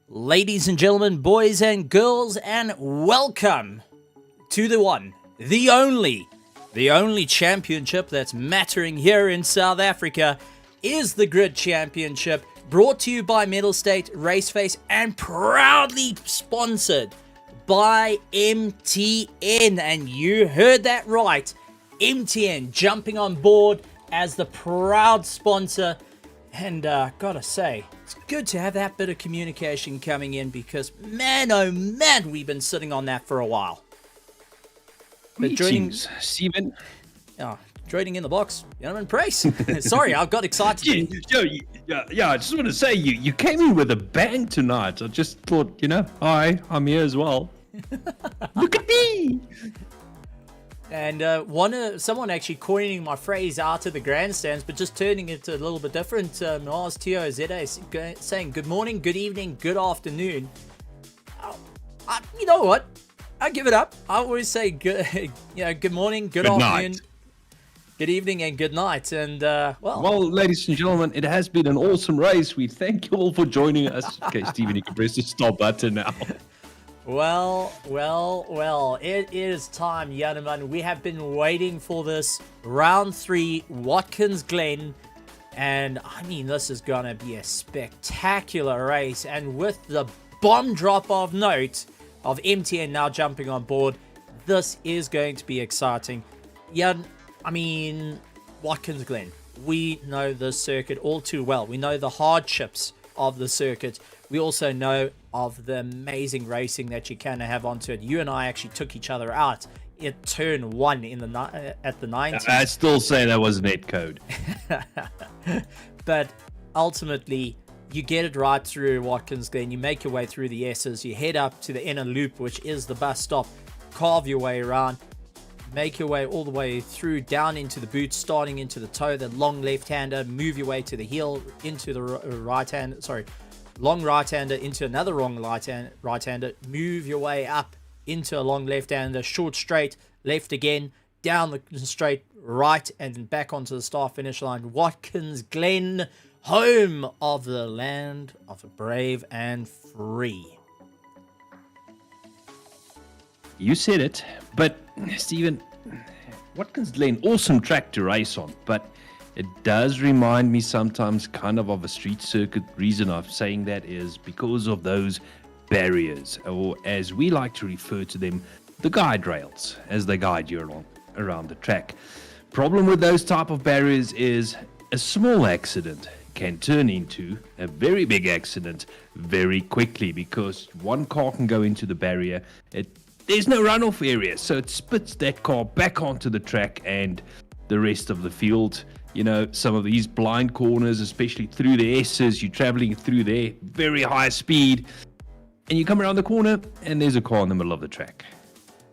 Ladies and gentlemen, boys and girls, and welcome to the one, the only championship that's mattering here in South Africa is the Grid Championship, brought to you by Mettlestate, RaceFace, and proudly sponsored by MTN. And you heard that right, MTN jumping on board as the proud sponsor. And gotta say, it's good to have that bit of communication coming in because, man, oh man, we've been sitting on that for a while. But joining, Stephen. joining in the box, gentlemen, praise. Sorry, I got excited. Yeah, I just want to say, you came in with a bang tonight. I just thought, hi, I'm here as well. Look at me. And someone actually coining my phrase out of the grandstands, but just turning it a little bit different. Mars TOZA saying good morning, good evening, good afternoon. You know what? I give it up. I always say good, good morning, good afternoon, night. Good evening, and good night. And well, ladies and gentlemen, it has been an awesome race. We thank you all for joining us. Okay, Stephen, you can press the stop button now. Well, it is time, gentlemen. We have been waiting for this round 3, Watkins Glen. And I mean, this is going to be a spectacular race. And with the bomb drop of note of MTN now jumping on board, this is going to be exciting. Yeah, I mean, Watkins Glen, we know the circuit all too well. We know the hardships of the circuit. We also know of the amazing racing that you can have onto it. You and I actually took each other out at turn 1 in at the 90s. I still say that was net code. But ultimately, you get it right through Watkins Glen. You make your way through the S's. You head up to the inner loop, which is the bus stop. Carve your way around. Make your way all the way through, down into the boot, starting into the toe, the long left-hander. Move your way to the heel, into the right-hand, long right-hander into another wrong right-hander. Move your way up into a long left-hander, short straight, left again, down the straight, right, and back onto the start-finish line. Watkins Glen, home of the land of the brave and free. You said it, but Stephen, Watkins Glen, awesome track to race on, but it does remind me sometimes kind of a street circuit. Reason I'm saying that is because of those barriers, or as we like to refer to them, the guide rails, as they guide you around the track. Problem with those type of barriers is a small accident can turn into a very big accident very quickly, because one car can go into the barrier. There's no runoff area, so it spits that car back onto the track and the rest of the field. Some of these blind corners, especially through the S's, you're traveling through there, very high speed, and you come around the corner and there's a car in the middle of the track.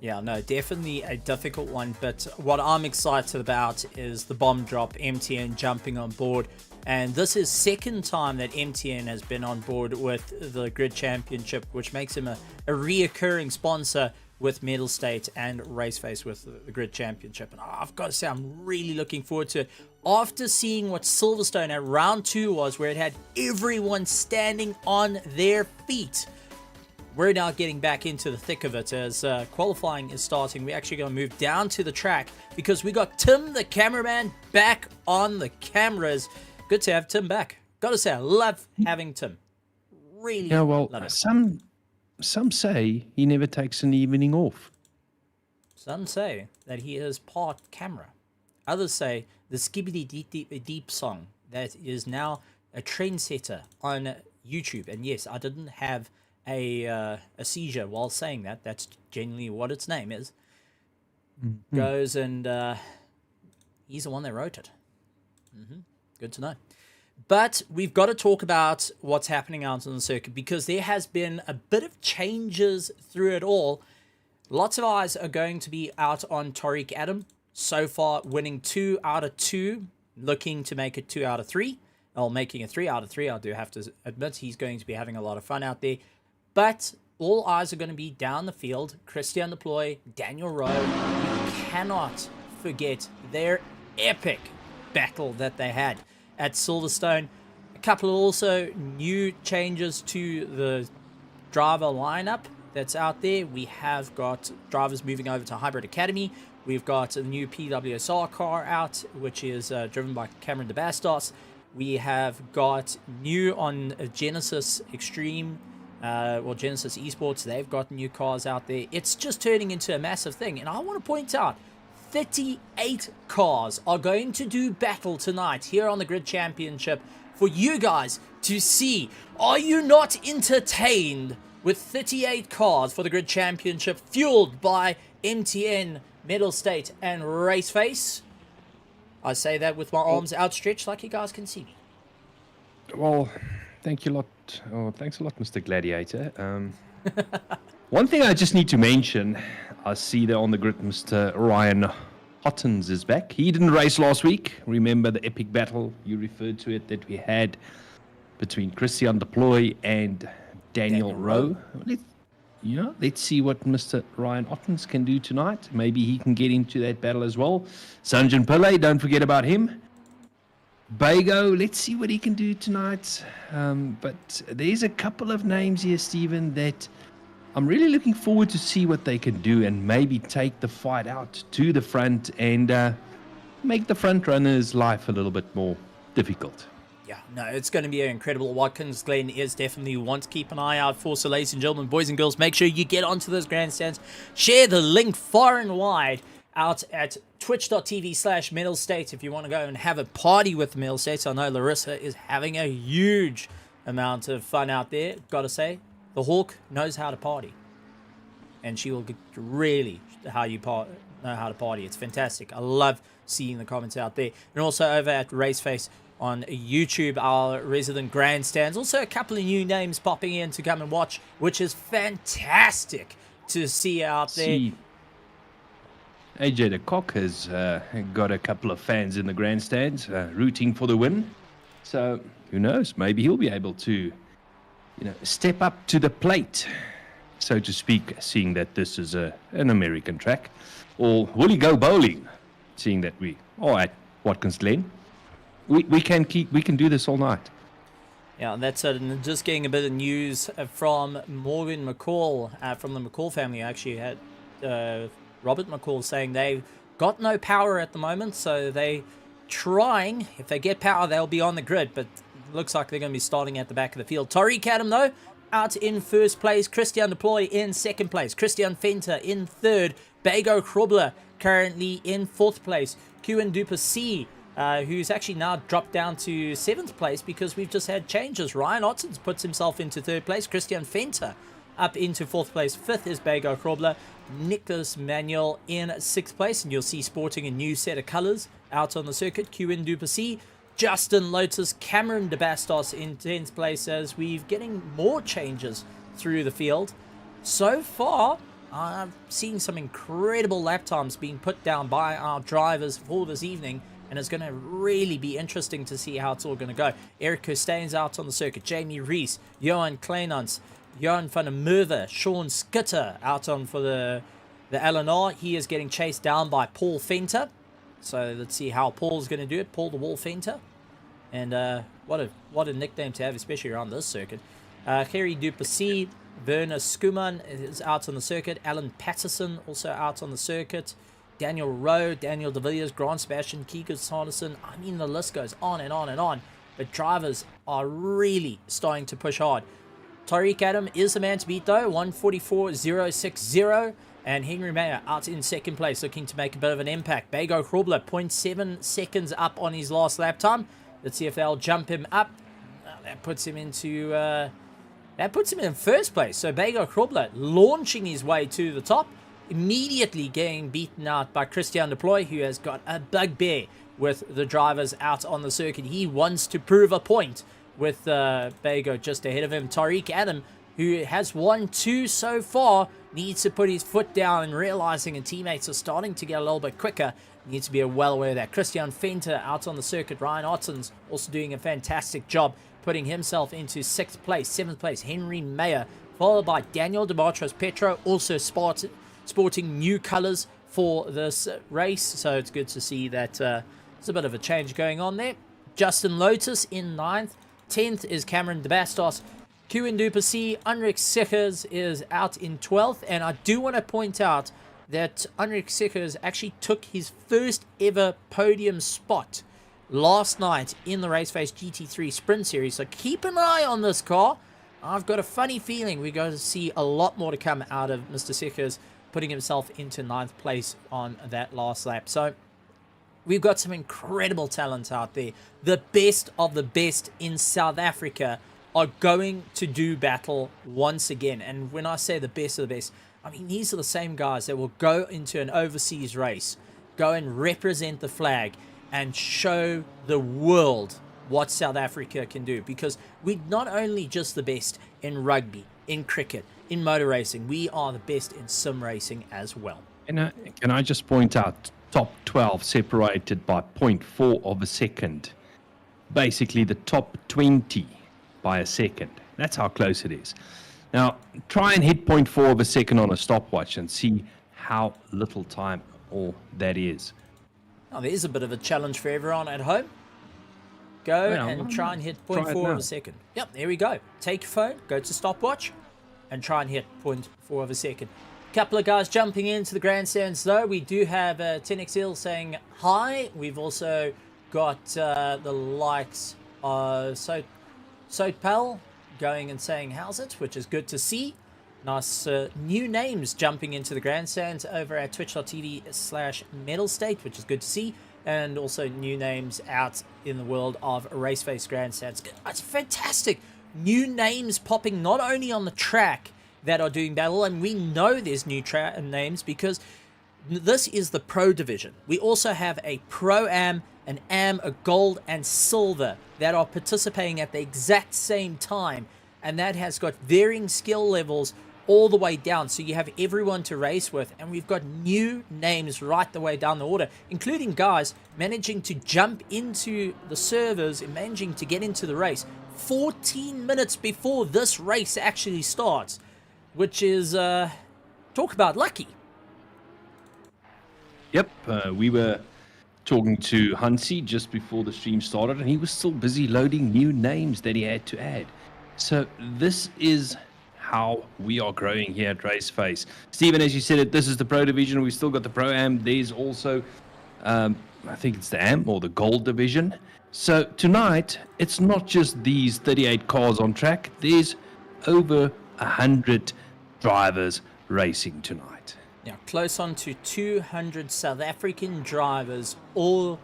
Yeah, no, definitely a difficult one, but what I'm excited about is the bomb drop, MTN jumping on board. And this is second time that MTN has been on board with the Grid Championship, which makes him a reoccurring sponsor with Mettlestate and RaceFace with the Grid Championship. And I've got to say, I'm really looking forward to it. After seeing what Silverstone at round 2 was, where it had everyone standing on their feet, we're now getting back into the thick of it as qualifying is starting. We're actually going to move down to the track because we got Tim, the cameraman, back on the cameras. Good to have Tim back. Got to say, I love having Tim. Really love it. Some say he never takes an evening off. Some say that he is part camera. Others say the Skibbity Deep song that is now a trendsetter on YouTube. And yes, I didn't have a seizure while saying that. That's genuinely what its name is. Mm-hmm. Goes and he's the one that wrote it. Mm-hmm. Good to know. But we've got to talk about what's happening out on the circuit, because there has been a bit of changes through it all. Lots of eyes are going to be out on Tariq Adam. So far, winning 2 out of 2, looking to make it 2 out of 3. Well, making it 3 out of 3, I do have to admit he's going to be having a lot of fun out there. But all eyes are going to be down the field. Christian Deploy, Daniel Rowe. We cannot forget their epic battle that they had at Silverstone. A couple of also new changes to the driver lineup that's out there. We have got drivers moving over to Hybrid Academy. We've got a new PWSR car out, which is driven by Cameron de Bastos. We have got new on Genesis Extreme, Genesis Esports. They've got new cars out there. It's just turning into a massive thing. And I want to point out, 38 cars are going to do battle tonight here on the Grid Championship for you guys to see. Are you not entertained with 38 cars for the Grid Championship, fueled by MTN, Mettlestate, and RaceFace? I say that with my arms outstretched like you guys can see me. Well, thank you a lot. Oh, thanks a lot, Mr. Gladiator. One thing I just need to mention, I see there on the grid Mr. Ryan Hottens is back. He didn't race last week. Remember the epic battle, you referred to it, that we had between Christian Deploy and Daniel Rowe. Let's see what Mr. Ryan Hottens can do tonight. Maybe he can get into that battle as well. Sanjan Pillay, don't forget about him. Bago, let's see what he can do tonight. But there's a couple of names here, Stephen, that I'm really looking forward to see what they can do and maybe take the fight out to the front and make the front runner's life a little bit more difficult. Yeah, no, it's going to be incredible. Watkins Glen is definitely one to keep an eye out for. So, ladies and gentlemen, boys and girls, make sure you get onto those grandstands. Share the link far and wide out at twitch.tv/Mettlestate if you want to go and have a party with the Mettlestate. I know Larissa is having a huge amount of fun out there. Got to say, the Hawk knows how to party. And she will really know how to party. It's fantastic. I love seeing the comments out there. And also over at RaceFace on YouTube, our resident grandstands. Also a couple of new names popping in to come and watch, which is fantastic to see out there. AJ the Cock has got a couple of fans in the grandstands rooting for the win. So who knows? Maybe he'll be able to, step up to the plate, so to speak, seeing that this is an American track. Or will he go bowling, seeing that we are at Watkins Glen? We can do this all night. Yeah, that's it. And just getting a bit of news from Morgan McCall, from the McCall family. I actually had Robert McCall saying they've got no power at the moment, so they trying. If they get power, they'll be on the grid, but looks like they're going to be starting at the back of the field. Tariq Adam, though, out in first place. Christian Deploy in second place. Christian Fenter in third. Bago Krobler currently in fourth place. Qin Duplessis, who's actually now dropped down to seventh place because we've just had changes. Ryan Ottens puts himself into third place. Christian Fenter up into fourth place. Fifth is Bago Krobler. Nicholas Manuel in sixth place, and you'll see sporting a new set of colours out on the circuit. Qin Duplessis, Justin Lotus, Cameron de Bastos in 10th place as we're getting more changes through the field. So far, I've seen some incredible lap times being put down by our drivers for this evening, and it's going to really be interesting to see how it's all going to go. Eric Costain's out on the circuit, Jamie Rees, Johan Kleinans, Johan van der Merwe, Sean Skitter out on for the LNR. He is getting chased down by Paul Fenter. So let's see how Paul's going to do it. Paul the Wall Fenter. And what a nickname to have, especially around this circuit. Kerry Duplessis, Werner Skuman is out on the circuit. Alan Patterson also out on the circuit. Daniel Rowe, Daniel De Villiers, Grant Sebastian, Keegan Sanderson. I mean, the list goes on and on and on. But drivers are really starting to push hard. Tariq Adam is the man to beat, though. 144.060. And Henry Mayer out in second place, looking to make a bit of an impact. Bago Krobler, 0.7 seconds up on his last lap time. Let's see if they'll jump him up. That puts him into... that puts him in first place. So Bago Krobler launching his way to the top. Immediately getting beaten out by Christian Deploy, who has got a bugbear with the drivers out on the circuit. He wants to prove a point with Bago just ahead of him. Tariq Adam, who has won 2 so far, needs to put his foot down and realizing his teammates are starting to get a little bit quicker. Needs to be well aware of that. Christian Fenter out on the circuit. Ryan Ottens also doing a fantastic job, putting himself into 6th place. 7th place, Henry Mayer, followed by Daniel Dematros Petro, also sporting new colors for this race. So it's good to see that there's a bit of a change going on there. Justin Lotus in 9th. 10th is Cameron de Bastos. Q Du Plessis, Ulrich Sichers is out in 12th, and I do want to point out that Ulrich Sichers actually took his first ever podium spot last night in the RaceFace GT3 Sprint Series, so keep an eye on this car. I've got a funny feeling we're going to see a lot more to come out of Mr. Sichers putting himself into 9th place on that last lap. So we've got some incredible talent out there. The best of the best in South Africa are going to do battle once again. And when I say the best of the best, I mean these are the same guys that will go into an overseas race, go and represent the flag, and show the world what South Africa can do. Because we're not only just the best in rugby, in cricket, in motor racing, we are the best in sim racing as well. And can I just point out, top 12 separated by 0.4 of a second. Basically the top 20 by a second. That's how close it is. Now, try and hit 0.4 of a second on a stopwatch and see how little time all that is. Now, there's a bit of a challenge for everyone at home. Go and try and hit 0.4 of a second. Yep, there we go. Take your phone, go to stopwatch, and try and hit 0.4 of a second. Couple of guys jumping into the grandstands, though. We do have 10XL saying hi. We've also got the likes of Sotpal going and saying how's it, which is good to see. Nice new names jumping into the grandstands over at twitch.tv/Mettlestate, which is good to see. And also new names out in the world of RaceFace grandstands. It's fantastic. New names popping not only on the track that are doing battle, and we know there's new names because this is the Pro division. We also have a Pro-Am, an Am, a Gold, and Silver that are participating at the exact same time, and that has got varying skill levels all the way down, so you have everyone to race with, and we've got new names right the way down the order, including guys managing to jump into the servers and managing to get into the race 14 minutes before this race actually starts, which is talk about lucky. Yep, we were talking to Hansi just before the stream started, and he was still busy loading new names that he had to add. So this is how we are growing here at RaceFace. Stephen, as you said it, this is the Pro division. We've still got the Pro-Am. There's also, I think it's the Am or the Gold division. So tonight, it's not just these 38 cars on track. There's over 100 drivers racing tonight. Now, close on to 200 South African drivers all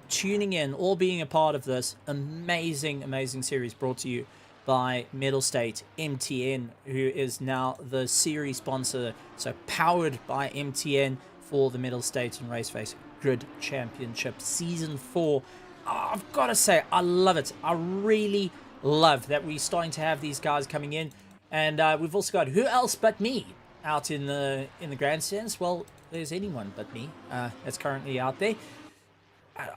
tuning in, all being a part of this amazing, amazing series brought to you by Mettlestate MTN, who is now the series sponsor. So powered by MTN for the Mettlestate and RaceFace Grid Championship Season 4. I've got to say, I love it. I really love that we're starting to have these guys coming in. And we've also got who else but me out in the grandstands. Well, there's anyone but me that's currently out there.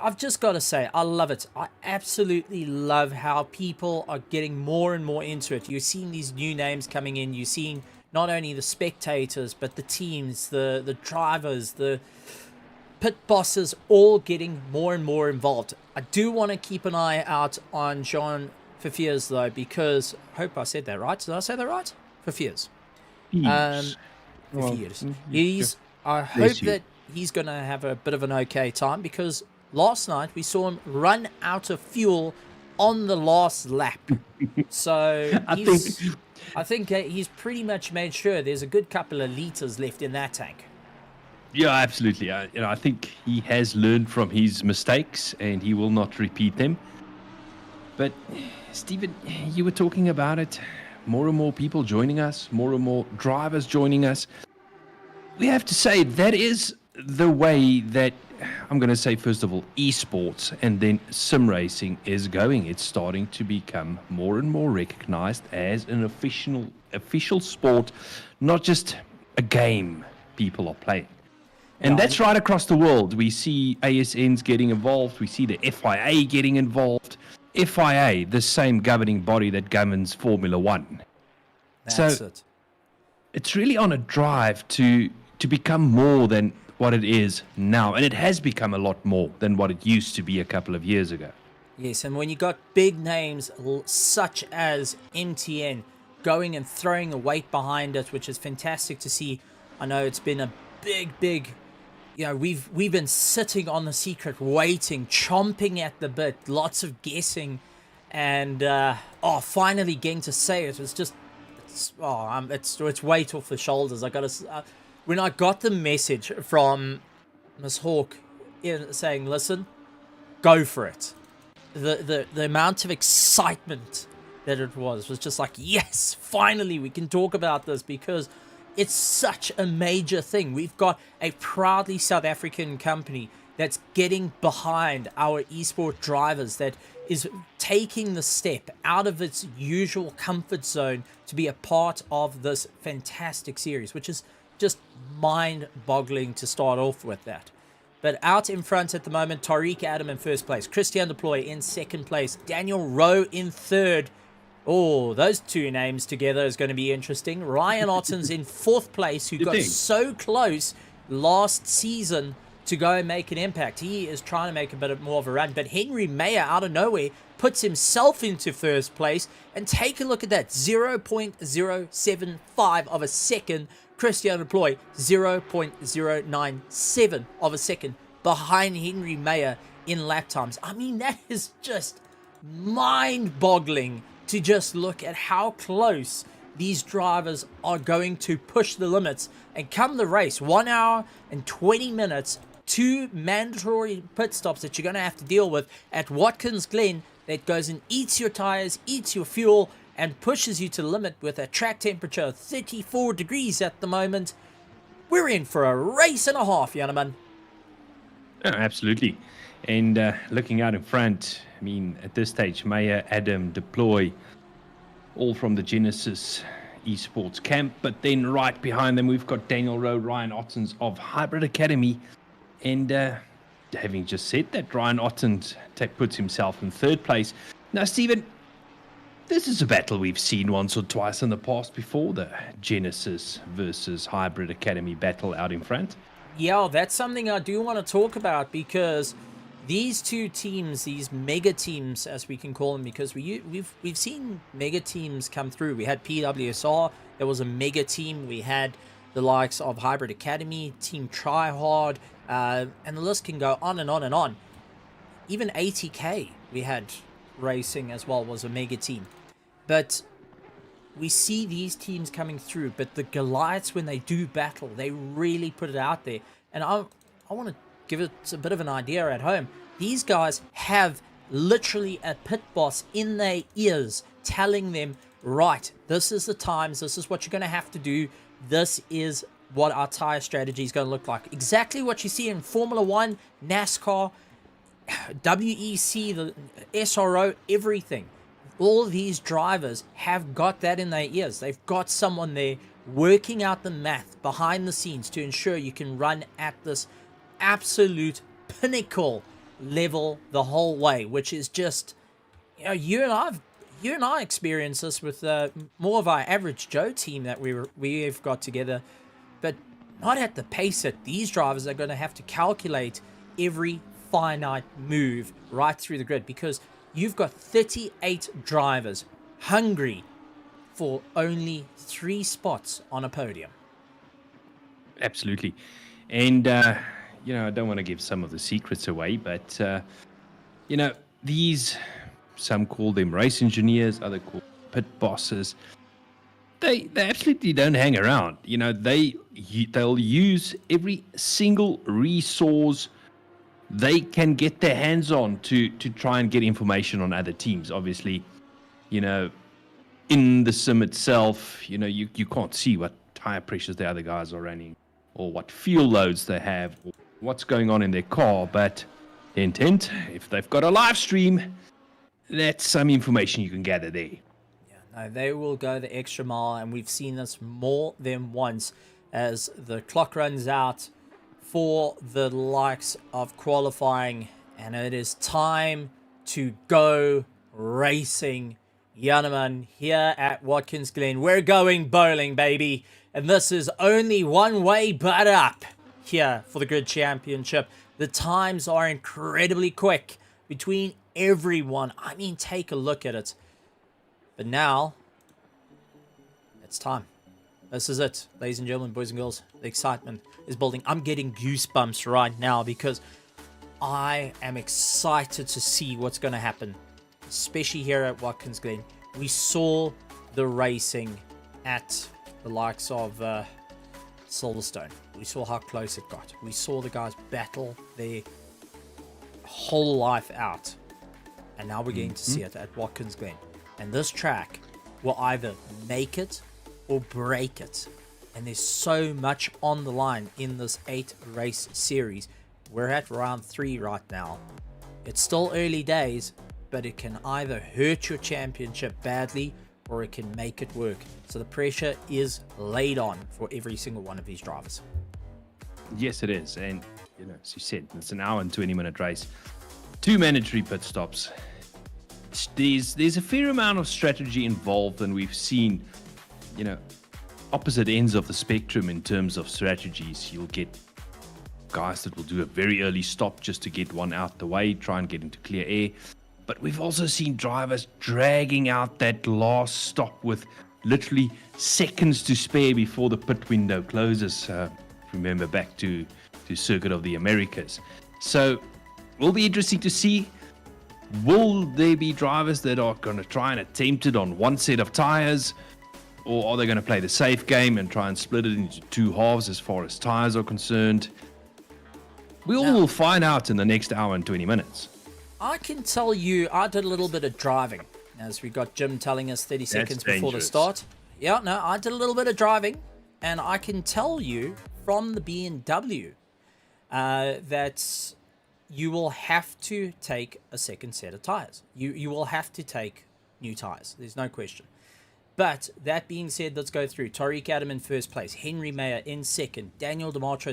I've just got to say, I love it. I absolutely love how people are getting more and more into it. You're seeing these new names coming in. You're seeing not only the spectators, but the teams, the drivers, the pit bosses, all getting more and more involved. I do want to keep an eye out on Jean Fifiers, though, because I hope I said that right. Did I say that right? Fifiers. Yes. Fifiers. I hope that he's going to have a bit of an okay time, because last night we saw him run out of fuel on the last lap. So I think he's pretty much made sure there's a good couple of liters left in that tank. Yeah, absolutely. I think he has learned from his mistakes and he will not repeat them. But Stephen, you were talking about it. More and more people joining us, more and more drivers joining us. We have to say that is the way that, I'm going to say, first of all, esports and then sim racing is going. It's starting to become more and more recognized as an official sport, not just a game people are playing. And that's right across the world. We see ASNs getting involved. We see the FIA getting involved. FIA, the same governing body that governs Formula One. That's it. It's really on a drive to become more than what it is now. And it has become a lot more than what it used to be a couple of years ago. Yes, and when you got big names such as MTN going and throwing a weight behind it, which is fantastic to see. I know it's been a big, we've been sitting on the secret, waiting, chomping at the bit, lots of guessing, and finally getting to say it. It's just, it's weight off the shoulders. When I got the message from Miss Hawk saying, listen, go for it. The amount of excitement that it was just like, yes, finally we can talk about this, because it's such a major thing. We've got a proudly South African company that's getting behind our esport drivers, that is taking the step out of its usual comfort zone to be a part of this fantastic series, which is just mind-boggling to start off with that. But out in front at the moment, Tariq Adam in first place, Christian Deploy in second place, Daniel Rowe in third. Oh, those two names together is going to be interesting. Ryan Otten's in fourth place, who got so close last season to go and make an impact. He is trying to make a bit more of a run. But Henry Mayer, out of nowhere, puts himself into first place. And take a look at that, 0.075 of a second. Christian Deploy, 0.097 of a second behind Henry Mayer in lap times. I mean, that is just mind-boggling to just look at how close these drivers are going to push the limits. And come the race, 1 hour and 20 minutes, 2 mandatory pit stops that you're going to have to deal with at Watkins Glen, that goes and eats your tires, eats your fuel, and pushes you to the limit with a track temperature of 34 degrees at the moment. We're in for a race and a half, gentlemen. Oh, absolutely. And looking out in front, I mean, at this stage, Mayer, Adam, Deploy, all from the Genesis Esports camp. But then right behind them, we've got Daniel Rowe, Ryan Ottens of Hybrid Academy. And having just said that, Ryan Ottens puts himself in third place. Now, Stephen, this is a battle we've seen once or twice in the past before, the Genesis versus Hybrid Academy battle out in front. Yeah, that's something I do want to talk about, because these two teams, these mega teams, as we can call them, because we've seen mega teams come through. We had PWSR, there was a mega team. We had the likes of Hybrid Academy, Team Tryhard, and the list can go on and on and on. Even ATK, we had racing as well, was a mega team. But we see these teams coming through, but the Goliaths, when they do battle, they really put it out there. And I want to give it a bit of an idea at home. These guys have literally a pit boss in their ears telling them, right, this is the times, this is what you're going to have to do, this is what our tire strategy is going to look like. Exactly what you see in Formula 1, NASCAR, WEC, the SRO, everything. All these drivers have got that in their ears. They've got someone there working out the math behind the scenes to ensure you can run at this absolute pinnacle level the whole way, which is just, you and I experienced this with more of our average Joe team that we've got together, but not at the pace that these drivers are going to have to calculate every finite move right through the grid, because you've got 38 drivers hungry for only 3 spots on a podium. Absolutely. And, I don't want to give some of the secrets away, but, these, some call them race engineers, others call pit bosses. They absolutely don't hang around. They'll use every single resource they can get their hands on to try and get information on other teams. Obviously, in the sim itself, you can't see what tire pressures the other guys are running, or what fuel loads they have, or what's going on in their car. But the intent, if they've got a live stream, that's some information you can gather there. No, they will go the extra mile, and we've seen this more than once as the clock runs out for the likes of qualifying, and it is time to go racing. Yanaman, here at Watkins Glen, we're going bowling, baby, and this is only one way but up here for the Grid Championship. The times are incredibly quick between everyone. I mean, take a look at it. But now, it's time. This is it, ladies and gentlemen, boys and girls. The excitement is building. I'm getting goosebumps right now because I am excited to see what's going to happen, especially here at Watkins Glen. We saw the racing at the likes of Silverstone. We saw how close it got. We saw the guys battle their whole life out. And now we're getting to see it at Watkins Glen. And this track will either make it or break it. And there's so much on the line in this 8-race series. We're at round 3 right now. It's still early days, but it can either hurt your championship badly or it can make it work. So the pressure is laid on for every single one of these drivers. Yes, it is. And, as you said, it's an hour and 20-minute race. 2 mandatory pit stops. There's a fair amount of strategy involved, and we've seen, opposite ends of the spectrum in terms of strategies. You'll get guys that will do a very early stop just to get one out the way, try and get into clear air. But we've also seen drivers dragging out that last stop with literally seconds to spare before the pit window closes. Remember back to Circuit of the Americas. So will be interesting to see. Will there be drivers that are going to try and attempt it on one set of tires? Or are they going to play the safe game and try and split it into 2 halves as far as tires are concerned? We all will find out in the next hour and 20 minutes. I can tell you, I did a little bit of driving, as we got Jim telling us 30 seconds before the start. Yeah, no, I did a little bit of driving, and I can tell you from the BMW that you will have to take a second set of tires. You will have to take new tires. There's no question. But that being said, let's go through. Tariq Adam in first place, Henry Mayer in second, Daniel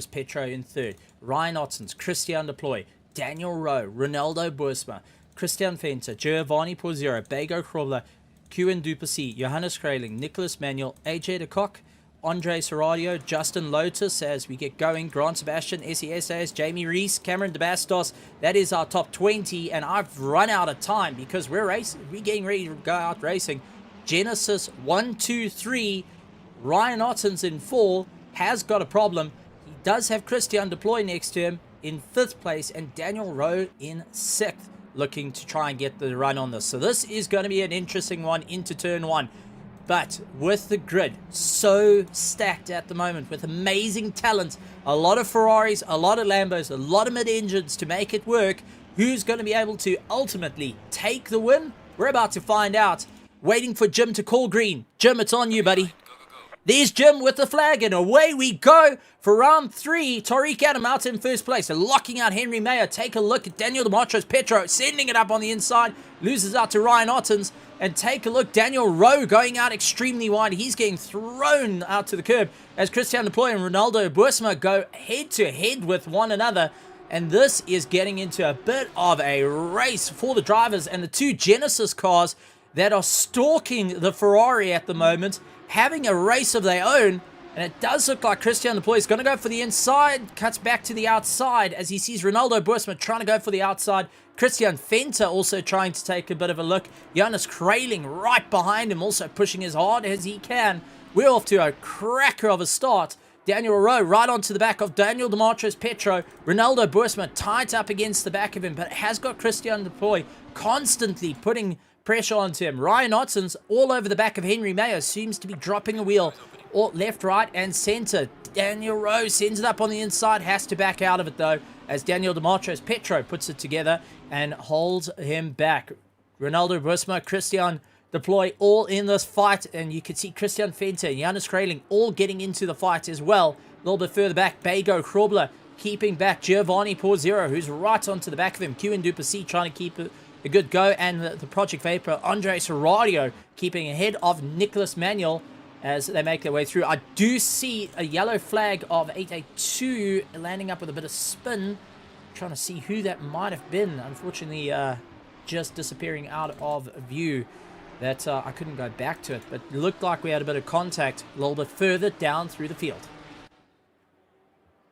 Petro in third, Ryan Ottens, Christian Deploy, Daniel Rowe, Ronaldo Boersma, Christian Venter, Giovanni Porzero, Bego Krobler, Kewin Duplessis, Johannes Kreiling, Nicholas Manuel, AJ de Kock, Andre Serradio, Justin Lotus as we get going, Grant Sebastian, SESAS, Jamie Reese, Cameron DeBastos. That is our top 20, and I've run out of time because we're getting ready to go out racing. Genesis 1, 2, 3, Ryan Ottens in 4 has got a problem. He does have Christian Deploy next to him in 5th place and Daniel Rowe in 6th, looking to try and get the run on this. So this is going to be an interesting one into turn 1. But with the grid so stacked at the moment with amazing talent, a lot of Ferraris, a lot of Lambos, a lot of mid-engines to make it work, who's going to be able to ultimately take the win? We're about to find out. Waiting for Jim to call green. Jim, it's on you, buddy. There's Jim with the flag, and away we go for round 3. Tariq Adam out in first place, locking out Henry Mayer. Take a look at Daniel Petro, sending it up on the inside, loses out to Ryan Ottens. And take a look, Daniel Rowe going out extremely wide. He's getting thrown out to the curb as Christian Deploy and Ronaldo Boersma go head-to-head with one another. And this is getting into a bit of a race for the drivers and the 2 Genesis cars that are stalking the Ferrari at the moment, having a race of their own. And it does look like Christian Deploy is going to go for the inside, cuts back to the outside as he sees Ronaldo Boersma trying to go for the outside. Christian Venter also trying to take a bit of a look. Johannes Kreiling right behind him, also pushing as hard as he can. We're off to a cracker of a start. Daniel Rowe right onto the back of Daniel Petro. Ronaldo Boersma tied up against the back of him, but has got Christian Deploy constantly putting pressure onto him. Ryan Ottens all over the back of Henry Mayer, seems to be dropping a wheel. Or left, right, and center. Daniel Rowe sends it up on the inside, has to back out of it though, as Daniel Petro puts it together and holds him back. Ronaldo Boersma, Christian Deploy all in this fight, and you can see Christian Venter and Johannes Kreiling all getting into the fight as well. A little bit further back, Bego Krobler keeping back Giovanni Porzero, who's right onto the back of him. Kewin Duplessis trying to keep a good go, and the Project Vapor, Andre Serradio keeping ahead of Nicholas Manuel as they make their way through. I do see a yellow flag of 882 landing up with a bit of spin. Trying to see who that might have been. Unfortunately, just disappearing out of view. That I couldn't go back to it, but it looked like we had a bit of contact a little bit further down through the field.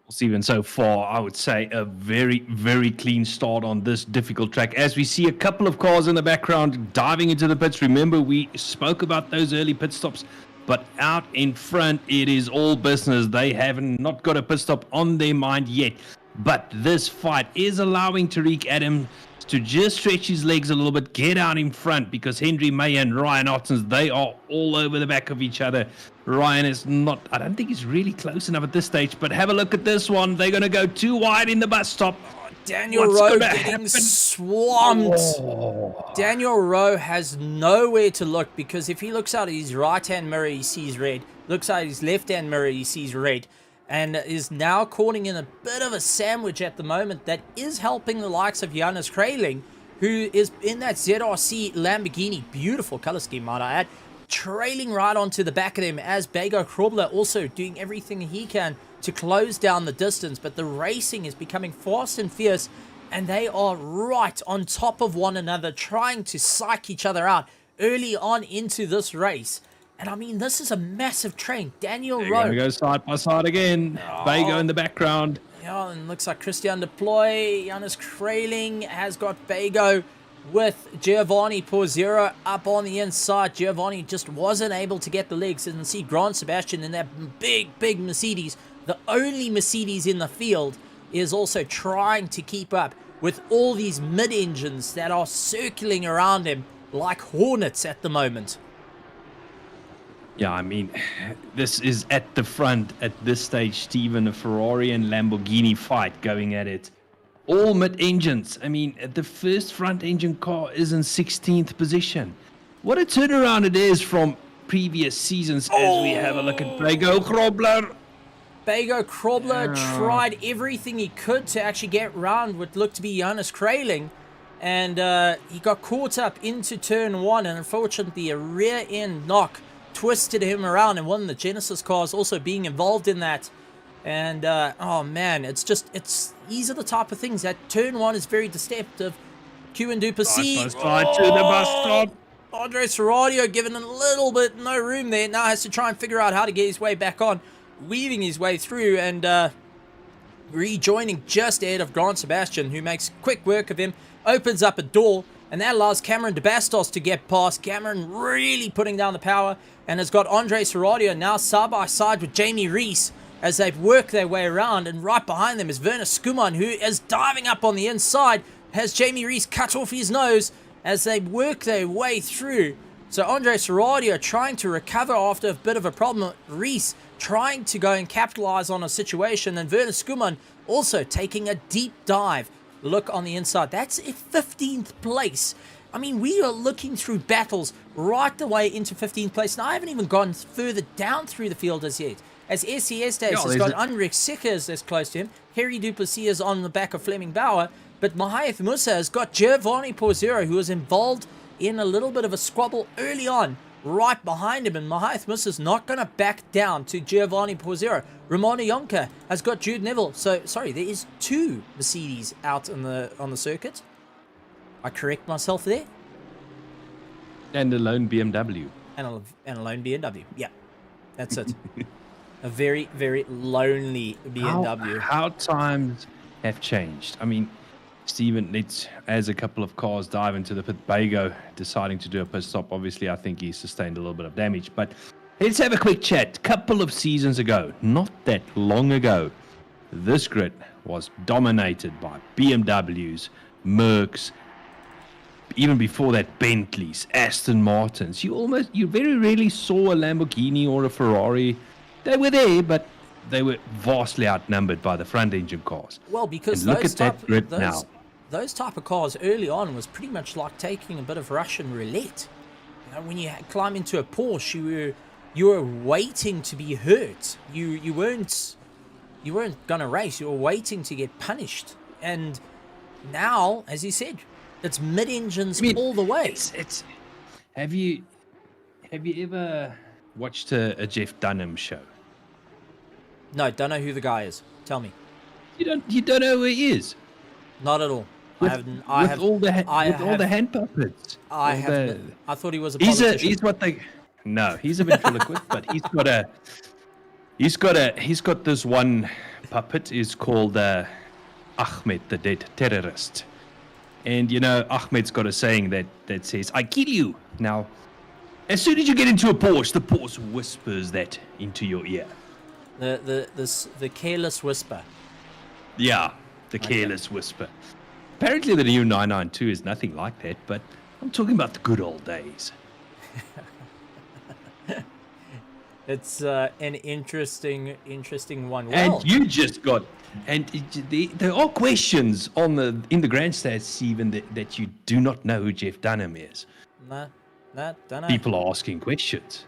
Steven, so far, I would say a very, very clean start on this difficult track. As we see a couple of cars in the background diving into the pits. Remember, we spoke about those early pit stops, but out in front, it is all business. They haven't not got a pit stop on their mind yet. But this fight is allowing Tariq Adams to just stretch his legs a little bit, get out in front, because Henry May and Ryan Ottens, they are all over the back of each other. Ryan is not, I don't think he's really close enough at this stage, but have a look at this one. They're going to go too wide in the bus stop. Daniel Rowe getting swamped. Oh. Daniel Rowe has nowhere to look, because if he looks out at his right-hand mirror, he sees red. Looks out at his left-hand mirror, he sees red. And is now caught in a bit of a sandwich at the moment that is helping the likes of Johannes Kraling, who is in that ZRC Lamborghini. Beautiful color scheme, might I add. Trailing right onto the back of them, as Bego Krobler also doing everything he can to close down the distance. But the racing is becoming fast and fierce, and they are right on top of one another, trying to psych each other out early on into this race. And I mean, this is a massive train. Daniel Rowe. We go side by side again. Oh. Bego in the background. Yeah, and looks like Christian Deploy. Johannes Kraling has got Bego with Giovanni Porzero up on the inside. Giovanni just wasn't able to get the legs. And see Grant Sebastian in that big Mercedes. The only Mercedes in the field is also trying to keep up with all these mid-engines that are circling around him like hornets at the moment. Yeah, I mean, this is at the front at this stage, Stephen, a Ferrari and Lamborghini fight going at it. All mid-engines. I mean, the first front-engine car is in 16th position. What a turnaround it is from previous seasons as we have a look at Bego Krobler. Bego Krobler tried everything he could to actually get round what looked to be Johannes Kraling. And he got caught up into turn one, and unfortunately a rear-end knock twisted him around, and one of the Genesis cars also being involved in that. And oh man, these are the type of things that turn one is very deceptive. Q and Duplessis to the bus stop. Andres Serradio given a little bit no room there, now has to try and figure out how to get his way back on, weaving his way through and rejoining just ahead of Grant Sebastian, who makes quick work of him, opens up a door, and that allows Cameron de Bastos to get past. Cameron really putting down the power, and has got Andre Serradio now side by side with Jamie Reese as they work their way around. And right behind them is Werner Skuman, who is diving up on the inside, has Jamie Reese cut off his nose as they work their way through. So Andre Serradio trying to recover after a bit of a problem. Reese trying to go and capitalize on a situation, and Werner Skuman also taking a deep dive. Look on the inside. That's a 15th place. I mean, we are looking through battles right the way into 15th place. Now, I haven't even gone further down through the field as yet. As SCS Days has got Unrik Sikkers as close to him. Harry Duplessis is on the back of Fleming Bauer. But Mahath Musa has got Giovanni Porzero, who was involved in a little bit of a squabble early on, right behind him. And Mahath Musa is not going to back down to Giovanni Porzero. Romano Yonka has got Jude Neville. So, sorry, there is two Mercedes out on the circuit. I correct myself there. And a lone BMW. And a lone BMW. Yeah, that's it. A very, very lonely BMW. How times have changed. I mean, Stephen, as a couple of cars dive into the pit, Bego deciding to do a pit stop. Obviously, I think he sustained a little bit of damage. But let's have a quick chat. Couple of seasons ago, not that long ago, this grid was dominated by BMWs, Mercs, even before that, Bentleys, Aston Martins. You very rarely saw a Lamborghini or a Ferrari. They were there, but they were vastly outnumbered by the front engine cars. Well, because those type of cars early on was pretty much like taking a bit of Russian roulette. You know, when you climb into a Porsche, you were waiting to be hurt. You weren't gonna race. You were waiting to get punished. And now, as you said, it's mid-engines all the way. Have you ever watched a Jeff Dunham show? No, don't know who the guy is. Tell me. You don't know who he is? Not at all. With all the hand puppets. I thought he was a politician. He's a ventriloquist, but He's got this one puppet is called Ahmed, the dead terrorist. And Ahmed's got a saying that says, "I kill you." Now, as soon as you get into a Porsche, the Porsche whispers that into your ear. The careless whisper. Yeah, the careless whisper. Apparently the new 992 is nothing like that, but I'm talking about the good old days. It's an interesting one. Well, And you just got, and there are questions in the grandstand, Stephen, that you do not know who Jeff Dunham is. No, don't know. People are asking questions.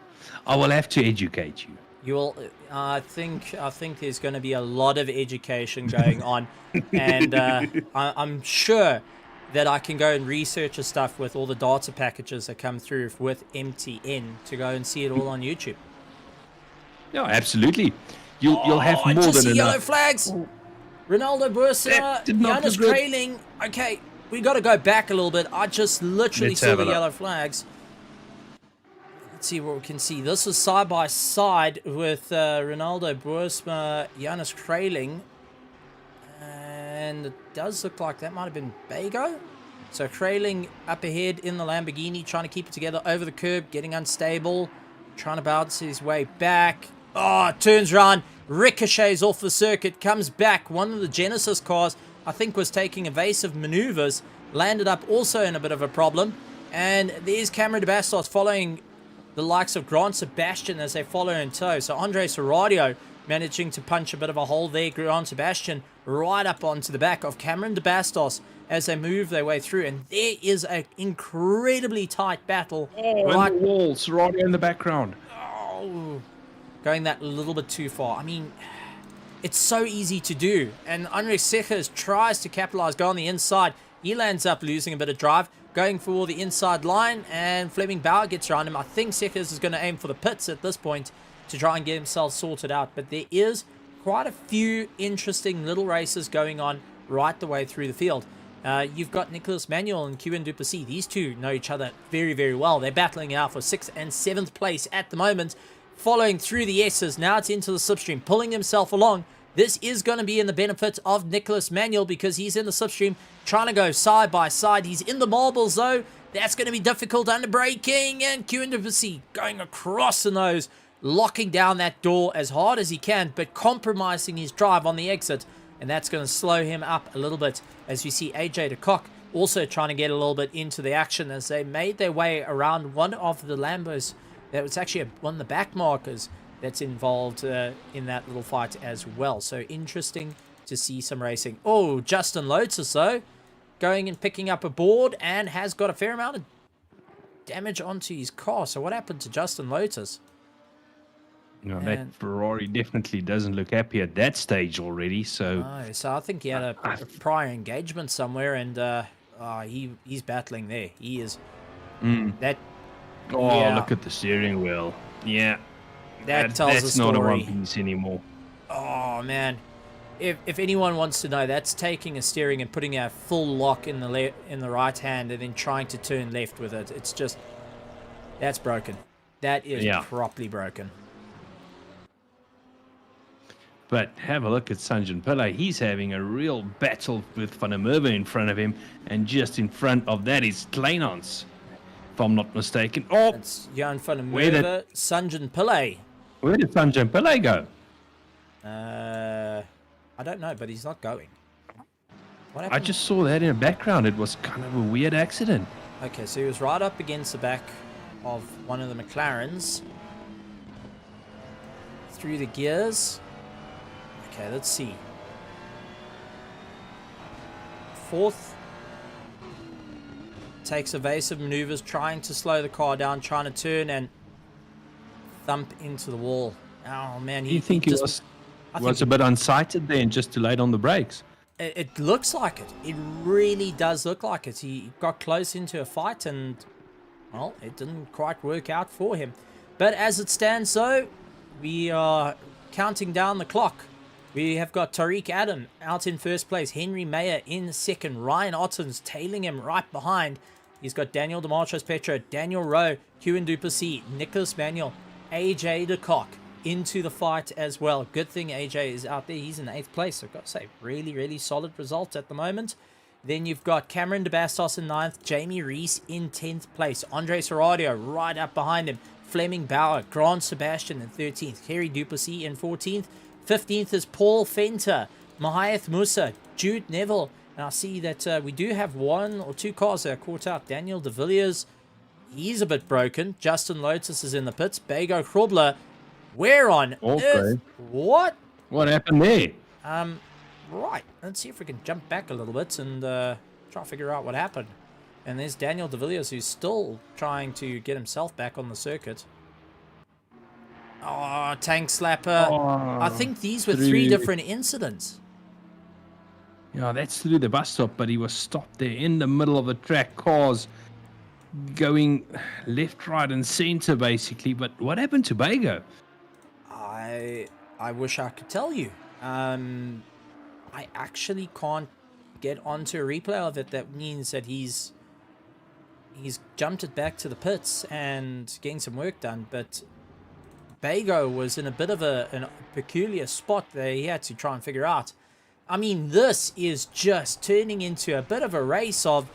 I will have to educate you. You'll. I think there's going to be a lot of education going on, and I'm sure that I can go and research the stuff with all the data packages that come through with MTN to go and see it all on YouTube. No, absolutely. You'll have more just than see enough. yellow flags. Ronaldo Bursa, Giannis trailing. Okay, we got to go back a little bit. I just literally saw the yellow flags. Let's see what we can see. This is side by side with Ronaldo Bursa, Giannis trailing. And it does look like that might have been Bago. So trailing up ahead in the Lamborghini, trying to keep it together over the curb, getting unstable, trying to bounce his way back. Oh, turns around, ricochets off the circuit, comes back. One of the Genesis cars, I think, was taking evasive maneuvers, landed up also in a bit of a problem. And there's Cameron de Bastos following the likes of Grant Sebastian as they follow in tow. So Andre Serradio managing to punch a bit of a hole there. Grant Sebastian right up onto the back of Cameron de Bastos as they move their way through. And there is an incredibly tight battle. Right on the wall, Serradio in the background. Oh, going that little bit too far. I mean, it's so easy to do. And Andre Seches tries to capitalize, go on the inside. He lands up losing a bit of drive, going for the inside line, and Fleming Bauer gets around him. I think Seches is going to aim for the pits at this point to try and get himself sorted out. But there is quite a few interesting little races going on right the way through the field. You've got Nicholas Manuel and Kevin Duplessis. These two know each other very, very well. They're battling out for 6th and 7th place at the moment. Following through the S's, now it's into the slipstream, pulling himself along. This is going to be in the benefit of Nicholas Manuel because he's in the slipstream, trying to go side by side. He's in the marbles, though. That's going to be difficult under braking. And Kevin Duplessis going across the nose, locking down that door as hard as he can, but compromising his drive on the exit. And that's going to slow him up a little bit as we see AJ de Kock also trying to get a little bit into the action as they made their way around one of the Lambos. That was actually one of the back markers that's involved in that little fight as well. So interesting to see some racing. Oh, Justin Lotus, though, going and picking up a board and has got a fair amount of damage onto his car. So what happened to Justin Lotus? That Ferrari definitely doesn't look happy at that stage already. So, so I think he had a prior engagement somewhere, and he's battling there. He is. That. Oh, yeah, look at the steering wheel. Yeah. That tells a That's story. not a one piece anymore. Oh, man. If anyone wants to know, that's taking a steering and putting a full lock in the right hand and then trying to turn left with it. It's just, that's broken. That is properly broken. But have a look at Sanjan Pillay. He's having a real battle with Van der Merwe in front of him. And just in front of that is Kleinans, if I'm not mistaken. Oh, it's Jan van der Merwe, Sanjan Pillay. Where did Sanjan Pillay go? I don't know, but he's not going. What happened? I just saw that in the background. It was kind of a weird accident. Okay, so he was right up against the back of one of the McLarens. Through the gears. Okay, let's see. 4th. Takes evasive maneuvers, trying to slow the car down, trying to turn and thump into the wall. Oh, man. You think he was a bit unsighted there and just delayed on the brakes? It looks like it. It really does look like it. He got close into a fight and, well, it didn't quite work out for him. But as it stands, though, we are counting down the clock. We have got Tariq Adam out in first place, Henry Mayer in second, Ryan Ottens tailing him right behind. He's got Daniel Demartros Petro, Daniel Rowe, Kevin Duplessis, Nicholas Manuel, AJ de Kock into the fight as well. Good thing AJ is out there. He's in 8th place. So I've got to say, really, really solid result at the moment. Then you've got Cameron De Bastos in 9th. Jamie Reese in 10th place. Andre Serradio right up behind him. Fleming Bauer. Grant Sebastian in 13th. Kerry Duplessis in 14th. 15th is Paul Fenter. Mahath Musa. Jude Neville. And I see that we do have 1 or 2 cars that are caught out. Daniel De Villiers, he's a bit broken. Justin Lotus is in the pits. Bego Krobler, where on earth? What? What happened there? Right. Let's see if we can jump back a little bit and try to figure out what happened. And there's Daniel De Villiers, who's still trying to get himself back on the circuit. Oh, tank slapper. Oh, I think these were 3 different incidents. Yeah, that's through the bus stop, but he was stopped there in the middle of the track. Cars going left, right, and center, basically. But what happened to Bego? I wish I could tell you. I actually can't get onto a replay of it. That means that he's jumped it back to the pits and getting some work done. But Bego was in a bit of a peculiar spot there. He had to try and figure out. I mean, this is just turning into a bit of a race of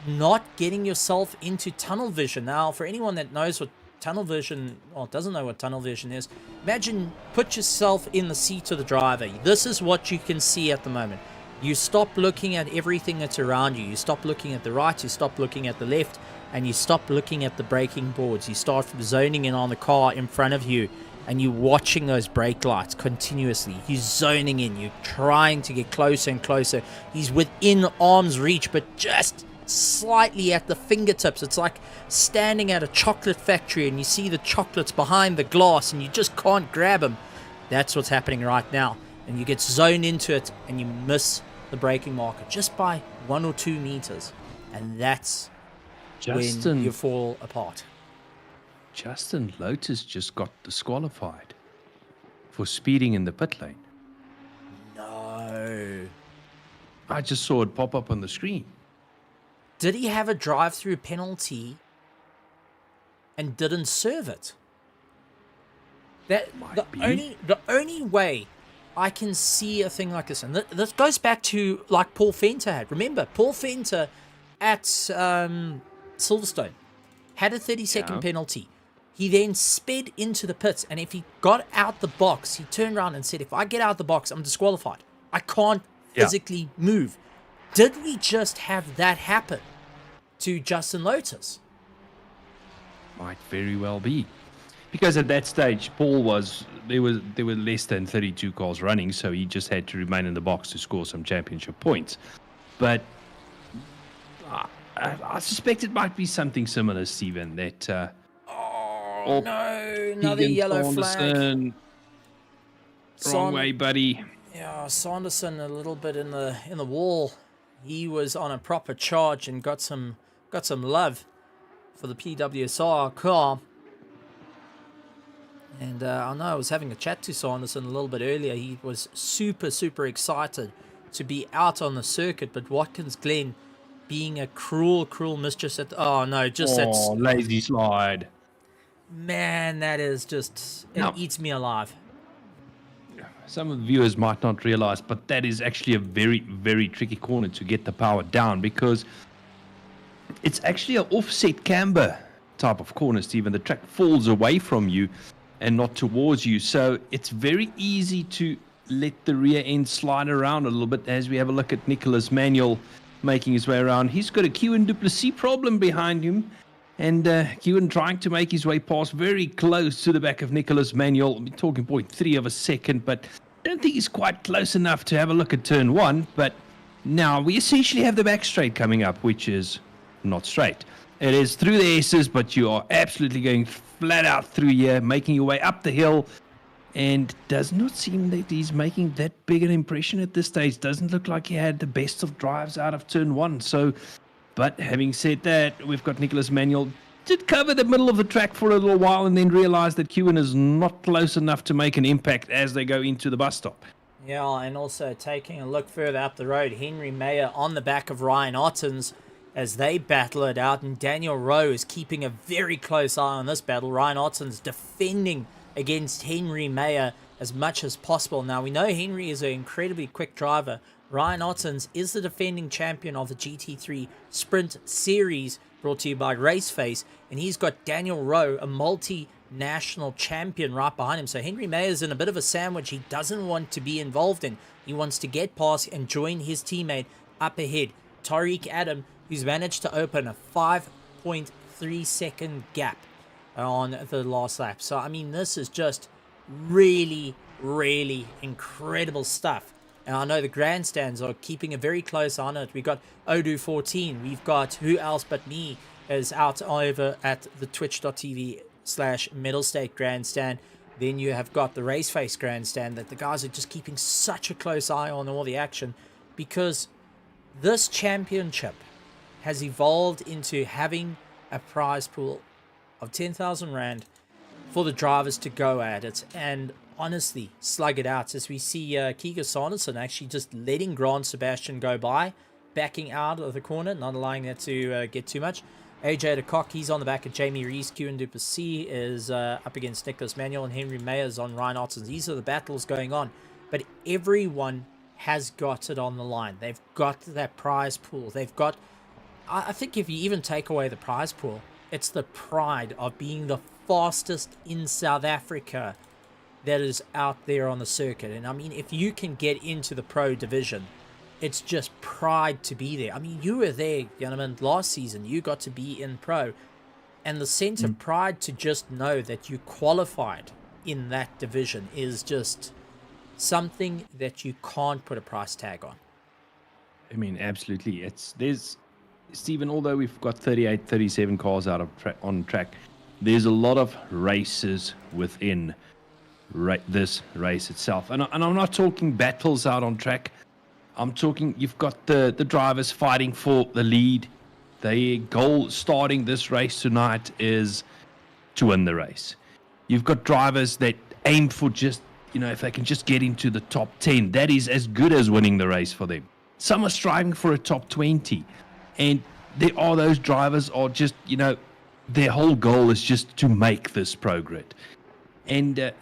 not getting yourself into tunnel vision. Now, for anyone that knows what tunnel vision, or doesn't know what tunnel vision is, imagine, put yourself in the seat of the driver. This is what you can see at the moment. You stop looking at everything that's around you. You stop looking at the right, you stop looking at the left, and you stop looking at the braking boards. You start zoning in on the car in front of you, and you're watching those brake lights continuously. You're zoning in. You're trying to get closer and closer. He's within arm's reach, but just slightly at the fingertips. It's like standing at a chocolate factory and you see the chocolates behind the glass and you just can't grab them. That's what's happening right now. And you get zoned into it and you miss the braking marker just by 1 or 2 meters. And that's when you fall apart. Justin Lotus just got disqualified for speeding in the pit lane. No. I just saw it pop up on the screen. Did he have a drive-through penalty and didn't serve it? The only way I can see a thing like this, and this goes back to like Paul Fenter had. Remember, Paul Fenter at Silverstone had a 30-second penalty. He then sped into the pits, and if he got out the box, he turned around and said, if I get out the box, I'm disqualified. I can't physically move. Did we just have that happen to Justin Lotus? Might very well be. Because at that stage, Paul there were less than 32 cars running, so he just had to remain in the box to score some championship points. But I suspect it might be something similar, Stephen, that... Oh, no, another yellow flag. Wrong way, buddy. Yeah, Sanderson a little bit in the wall. He was on a proper charge and got some love for the PWSR car. And I know I was having a chat to Sanderson a little bit earlier. He was super, super excited to be out on the circuit, but Watkins Glen being a cruel mistress at... lazy slide. Man, that is just... It eats me alive. Some of the viewers might not realize, but that is actually a very, very tricky corner to get the power down, because it's actually an offset camber type of corner, Stephen. The track falls away from you and not towards you, so it's very easy to let the rear end slide around a little bit. As we have a look at Nicholas Manuel making his way around, he's got a Kewan Duplessis problem behind him, and Kewan trying to make his way past very close to the back of Nicholas Manuel. We're talking 0.3 of a second, but I don't think he's quite close enough to have a look at turn 1. But now we essentially have the back straight coming up, which is not straight. It is through the S's, but you are absolutely going flat out through here, making your way up the hill, and does not seem that he's making that big an impression at this stage. Doesn't look like he had the best of drives out of turn 1. So, but having said that, we've got Nicholas Manuel did cover the middle of the track for a little while and then realized that Kewan is not close enough to make an impact as they go into the bus stop. Yeah, and also taking a look further up the road, Henry Mayer on the back of Ryan Ottens as they battle it out, and Daniel Rowe is keeping a very close eye on this battle. Ryan Ottens defending against Henry Mayer as much as possible. Now, we know Henry is an incredibly quick driver. Ryan Ottens is the defending champion of the GT3 Sprint Series, brought to you by RaceFace, and he's got Daniel Rowe, a multinational champion, right behind him. So Henry Mayer's in a bit of a sandwich he doesn't want to be involved in. He wants to get past and join his teammate up ahead, Tariq Adam, who's managed to open a 5.3 second gap on the last lap. So, I mean, this is just really, really incredible stuff. And I know the grandstands are keeping a very close eye on it. We've got Odu14. We've got Who Else But Me is out over at the twitch.tv/Mettlestate grandstand. Then you have got the Raceface grandstand that the guys are just keeping such a close eye on all the action, because this championship has evolved into having a prize pool of 10,000 Rand for the drivers to go at it and honestly slug it out, as we see Kiga Sanderson actually just letting Grant Sebastian go by, backing out of the corner, not allowing that to get too much. AJ de Kock, he's on the back of Jamie Rees. Kieran Duplessis is up against Nicholas Manuel, and Henry Mayer's on Ryan Ottens. These are the battles going on, but everyone has got it on the line. They've got that prize pool. They've got, I think if you even take away the prize pool, it's the pride of being the fastest in South Africa that is out there on the circuit. And I mean, if you can get into the pro division, it's just pride to be there. I mean, you were there, gentlemen, last season. You got to be in pro, and the sense of pride to just know that you qualified in that division is just something that you can't put a price tag on. I mean, absolutely. There's Stephen, although we've got 38, 37 cars out of on track, there's a lot of races within this race itself. And I'm not talking battles out on track. I'm talking, you've got the drivers fighting for the lead. Their goal starting this race tonight is to win the race. You've got drivers that aim for just, if they can just get into the top 10, that is as good as winning the race for them. Some are striving for a top 20. And there are those drivers are just, their whole goal is just to make this pro grid. And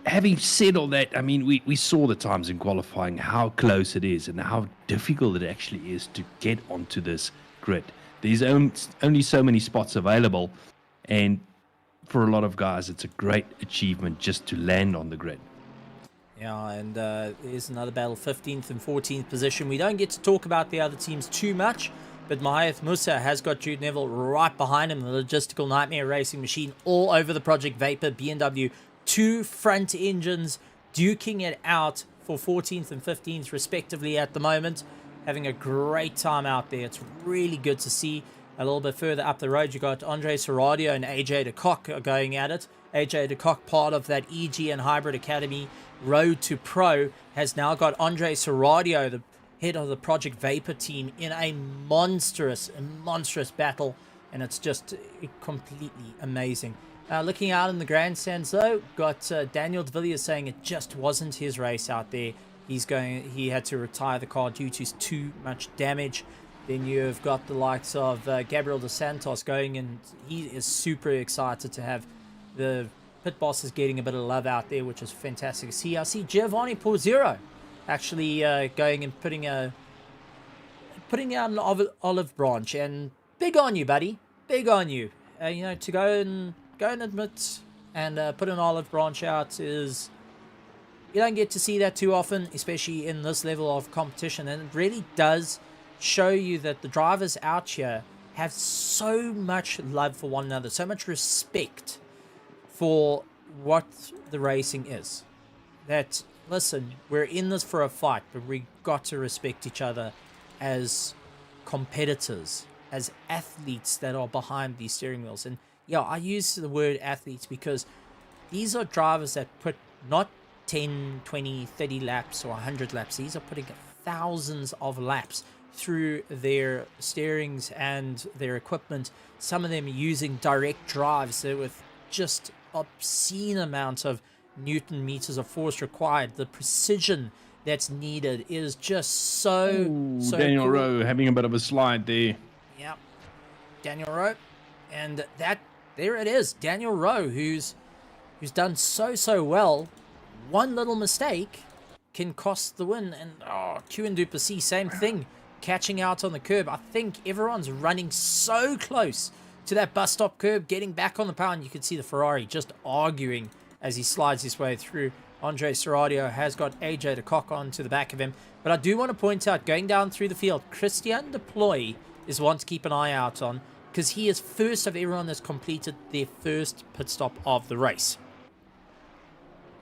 having said all that, I mean, we saw the times in qualifying, how close it is and how difficult it actually is to get onto this grid. There's only so many spots available. And for a lot of guys, it's a great achievement just to land on the grid. Yeah, and there's another battle, 15th and 14th position. We don't get to talk about the other teams too much, but Mahath Musa has got Jude Neville right behind him, the logistical nightmare racing machine all over the Project Vapor BMW. 2 front engines duking it out for 14th and 15th respectively at the moment. Having a great time out there. It's really good to see. A little bit further up the road, you got Andre Serradio and AJ de Kock going at it. AJ de Kock, part of that EG and Hybrid Academy Road to Pro, has now got Andre Serradio, the head of the Project Vapor team, in a monstrous battle, and it's just completely amazing. Looking out in the grandstands though, got Daniel de Villiers saying it just wasn't his race out there. He had to retire the car due to too much damage. Then you've got the likes of Gabriel dos Santos going, and he is super excited to have the pit boss is getting a bit of love out there, which is fantastic to see. I see Giovanni Porzero actually going and putting out an olive branch, and big on you, buddy. Big on you. To go and admit and put an olive branch out is, you don't get to see that too often, especially in this level of competition, and it really does show you that the drivers out here have so much love for one another, so much respect for what the racing is. That, listen, we're in this for a fight, but we got to respect each other as competitors, as athletes that are behind these steering wheels. And yeah, I use the word athletes because these are drivers that put not 10, 20, 30 laps or 100 laps. These are putting thousands of laps through their steerings and their equipment. Some of them using direct drives with just obscene amounts of Newton meters of force required. The precision that's needed is just so Daniel cool. Rowe having a bit of a slide there. Yeah, Daniel Rowe, and there it is, Daniel Rowe, who's who's done so well, one little mistake can cost the win. And Q and Duplessis, same thing, catching out on the curb. I think everyone's running so close to that bus stop curb, getting back on the power, and you can see the Ferrari just arguing as he slides his way through. Andre Serradio has got AJ de Kock on to the back of him. But I do want to point out, going down through the field, Christian Deploy is one to keep an eye out on, because he is first of everyone that's completed their first pit stop of the race.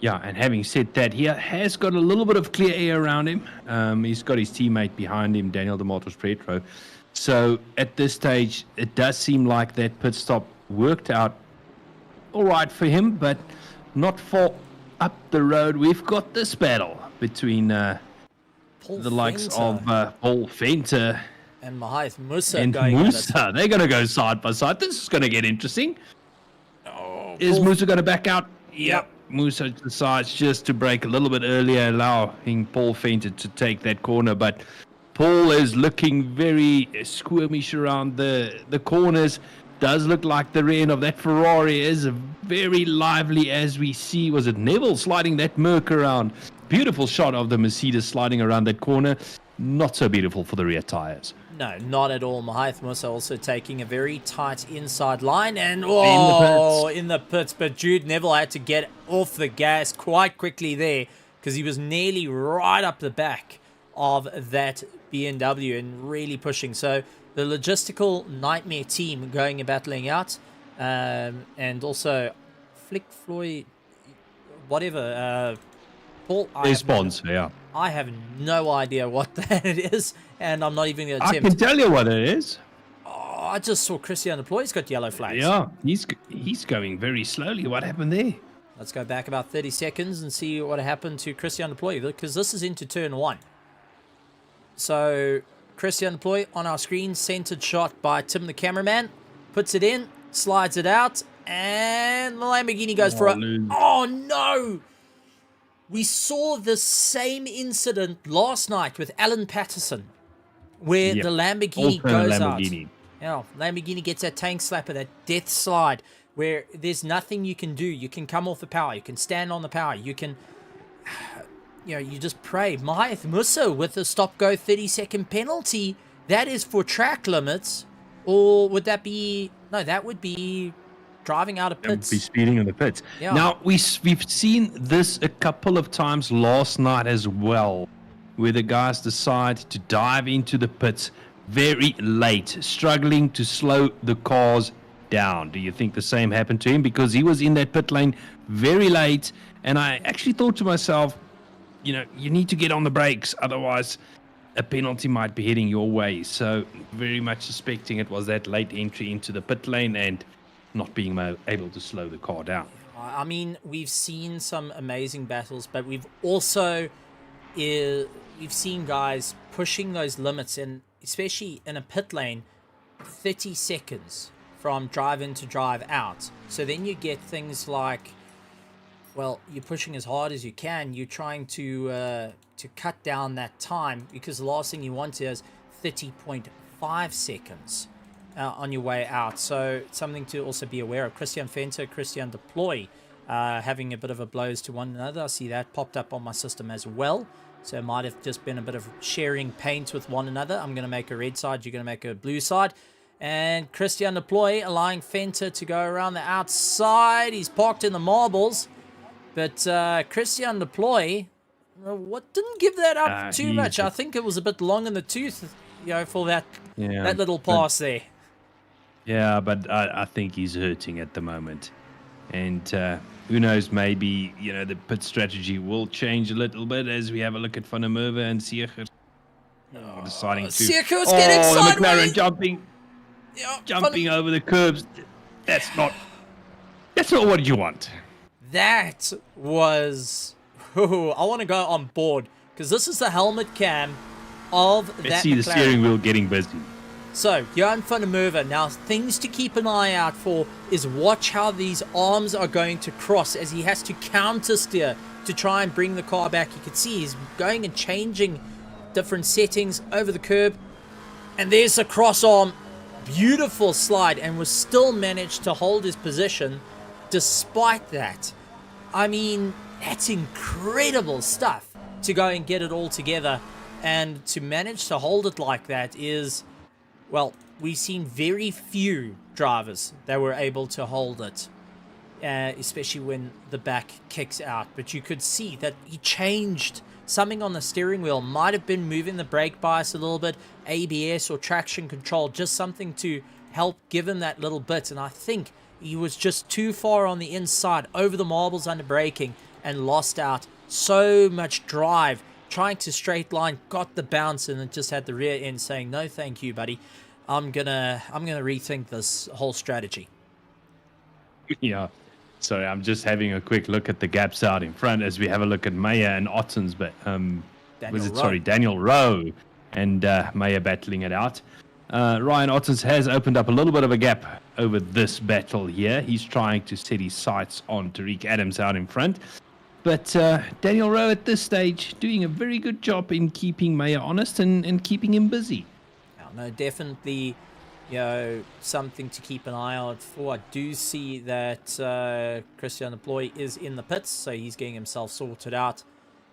Yeah, and having said that, he has got a little bit of clear air around him. He's got his teammate behind him, Daniel de Petro. So at this stage, it does seem like that pit stop worked out all right for him, but not far up the road. We've got this battle between the likes of Paul Venter and Mahath Musa. And Musa. They're going to go side by side. This is going to get interesting. Is Musa going to back out? Yep. Musa decides just to break a little bit earlier, allowing Paul Venter to take that corner, but Paul is looking very squirmish around the corners. Does look like the rear end of that Ferrari is very lively, as we see. Was it Neville sliding that Merc around? Beautiful shot of the Mercedes sliding around that corner. Not so beautiful for the rear tires. No, not at all. Mahath Musa also taking a very tight inside line, and in the pits. But Jude Neville had to get off the gas quite quickly there, because he was nearly right up the back of that BMW and really pushing. So the logistical nightmare team going and battling out, and also Flick Floyd, whatever, Paul. I have no idea what that is, and I'm not even going to attempt. I can tell you what it is. I just saw Christian Deploy. He's got yellow flags. Yeah, he's going very slowly. What happened there? Let's go back about 30 seconds and see what happened to Christian Deploy, because this is into turn 1. So Christian Deploy on our screen, centered shot by Tim the cameraman, puts it in, slides it out, and the Lamborghini goes for a... Oh no! We saw the same incident last night with Alan Patterson, where the Lamborghini goes out. Yeah, Lamborghini gets that tank slapper, that death slide, where there's nothing you can do. You can come off the power, you can stand on the power, you can, you just pray. Mahath Musa with a stop-go 30-second penalty. That is for track limits, or would that be... No, that would be driving out of pits. Be speeding in the pits. Yeah. Now, we've seen this a couple of times last night as well, where the guys decide to dive into the pits very late, struggling to slow the cars down. Do you think the same happened to him? Because he was in that pit lane very late, and I actually thought to myself, you need to get on the brakes, otherwise a penalty might be heading your way. So very much suspecting it was that late entry into the pit lane and not being able to slow the car down. I mean, we've seen some amazing battles, but we've also we've seen guys pushing those limits, and especially in a pit lane, 30 seconds from drive in to drive out. So then you get things like, well, you're pushing as hard as you can. You're trying to cut down that time, because the last thing you want is 30.5 seconds on your way out. So something to also be aware of. Christian Venter, Christian Deploy having a bit of a blows to one another. I see that popped up on my system as well. So it might have just been a bit of sharing paint with one another. I'm going to make a red side, you're going to make a blue side. And Christian Deploy allowing Venter to go around the outside. He's parked in the marbles. But Christian Deploy, didn't give that up too much. I think it was a bit long in the tooth, for that little pass there. Yeah, but I think he's hurting at the moment. And who knows, maybe, the pit strategy will change a little bit as we have a look at Van der Merwe and Seegers deciding to... Seegers getting sideways! The McLaren jumping over the curbs. That's not what you want. That was... I want to go on board, because this is the helmet cam of that Let's see McLaren. The steering wheel getting busy. So, Johan van der Merwe, now things to keep an eye out for is watch how these arms are going to cross as he has to counter steer to try and bring the car back. You can see he's going and changing different settings over the curb. And there's a cross arm. Beautiful slide, and was still managed to hold his position despite that. I mean, that's incredible stuff to go and get it all together, and to manage to hold it like that is, well, we've seen very few drivers that were able to hold it, especially when the back kicks out. But you could see that he changed something on the steering wheel. Might have been moving the brake bias a little bit, ABS or traction control, just something to help give him that little bit. And I think he was just too far on the inside, over the marbles under braking, and lost out so much drive trying to straight line, got the bounce, and it just had the rear end saying, no thank you, buddy. I'm gonna rethink this whole strategy. Yeah. Sorry, I'm just having a quick look at the gaps out in front as we have a look at Meyer and Ottens, but Daniel Rowe and Meyer battling it out. Ryan Ottens has opened up a little bit of a gap over this battle here. He's trying to set his sights on Tariq Adams out in front. But Daniel Rowe at this stage doing a very good job in keeping Meyer honest and keeping him busy. No, definitely, something to keep an eye out for. I do see that Christian Ploy is in the pits, so he's getting himself sorted out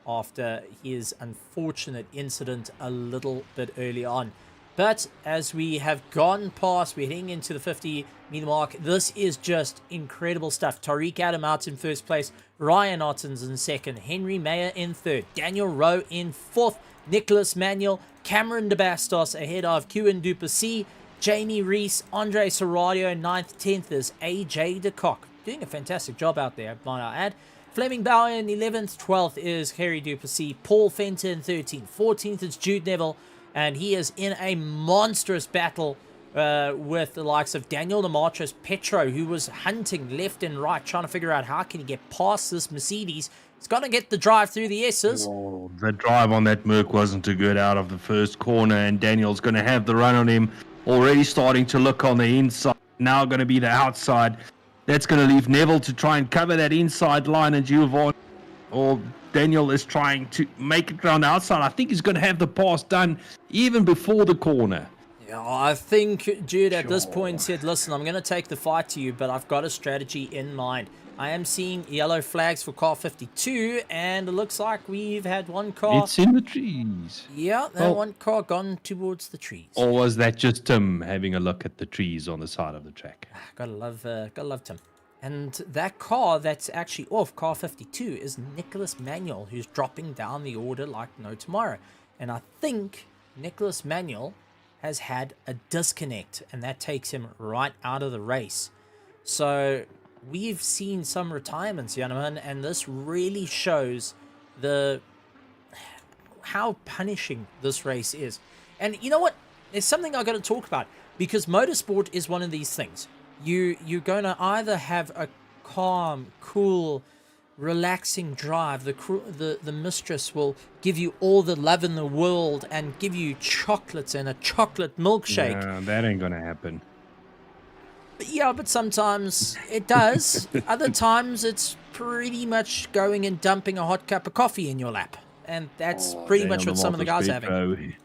after his unfortunate incident a little bit early on. But as we have gone past, we're heading into the 50-meter mark. This is just incredible stuff. Tariq Adam out in first place, Ryan Ottens in second, Henry Meyer in third, Daniel Rowe in fourth, Nicholas Manuel, Cameron de Bastos ahead of Kewan Duplessis, Jamie Reese, Andre Serradio, 9th, 10th is AJ de Kock. Doing a fantastic job out there, might I add. Fleming Bauer in 11th, 12th is Harry Duplessis, Paul Fenton 13th, 14th is Jude Neville, and he is in a monstrous battle with the likes of Daniel Demetrius Petro, who was hunting left and right, trying to figure out how can he get past this Mercedes. He's got to get the drive through the S's. Oh, the drive on that Merc wasn't too good out of the first corner, and Daniel's going to have the run on him. Already starting to look on the inside, now going to be the outside. That's going to leave Neville to try and cover that inside line, and Giovanni or Daniel is trying to make it around the outside. I think he's going to have the pass done even before the corner. Yeah, I think Jude at this point said, listen, I'm going to take the fight to you, but I've got a strategy in mind. I am seeing yellow flags for car 52, and it looks like we've had one car. It's in the trees. Yeah, one car gone towards the trees. Or was that just Tim having a look at the trees on the side of the track? Gotta love Tim. And that car that's actually off, car 52, is Nicholas Manuel, who's dropping down the order like no tomorrow. And I think Nicholas Manuel has had a disconnect, and that takes him right out of the race. So we've seen some retirements, gentlemen, and this really shows how punishing this race is. And you know what? There's something I've got to talk about, because motorsport is one of these things. You're going to either have a calm, cool, relaxing drive. The mistress will give you all the love in the world and give you chocolates and a chocolate milkshake. No, that ain't going to happen. Yeah, but sometimes it does. Other times it's pretty much going and dumping a hot cup of coffee in your lap. And that's pretty much what some of the guys are having.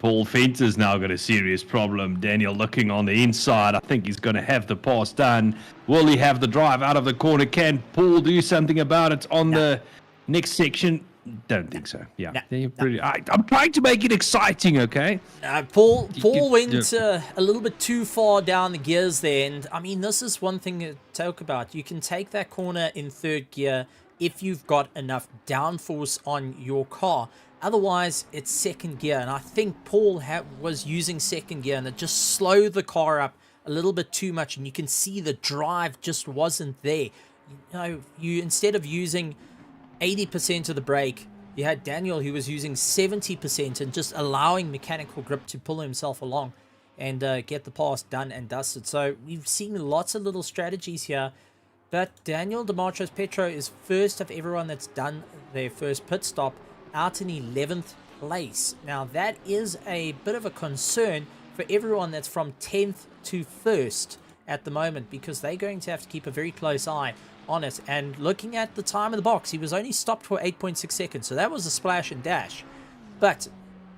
Paul Fenton's now got a serious problem. Daniel looking on the inside. I think he's going to have the pass done. Will he have the drive out of the corner? Can Paul do something about it on the next section? Don't think so. Yeah. I'm trying to make it exciting, okay? Paul went a little bit too far down the gears there. And, I mean, this is one thing to talk about. You can take that corner in third gear if you've got enough downforce on your car. Otherwise, it's second gear. And I think Paul was using second gear, and it just slowed the car up a little bit too much. And you can see the drive just wasn't there. You instead of using 80% of the brake, you had Daniel who was using 70% and just allowing mechanical grip to pull himself along and get the pass done and dusted. So we've seen lots of little strategies here, but Daniel Demetrius Petro is first of everyone that's done their first pit stop, out in 11th place. Now that is a bit of a concern for everyone that's from 10th to 1st at the moment, because they're going to have to keep a very close eye on it. And looking at the time of the box, he was only stopped for 8.6 seconds, so that was a splash and dash. But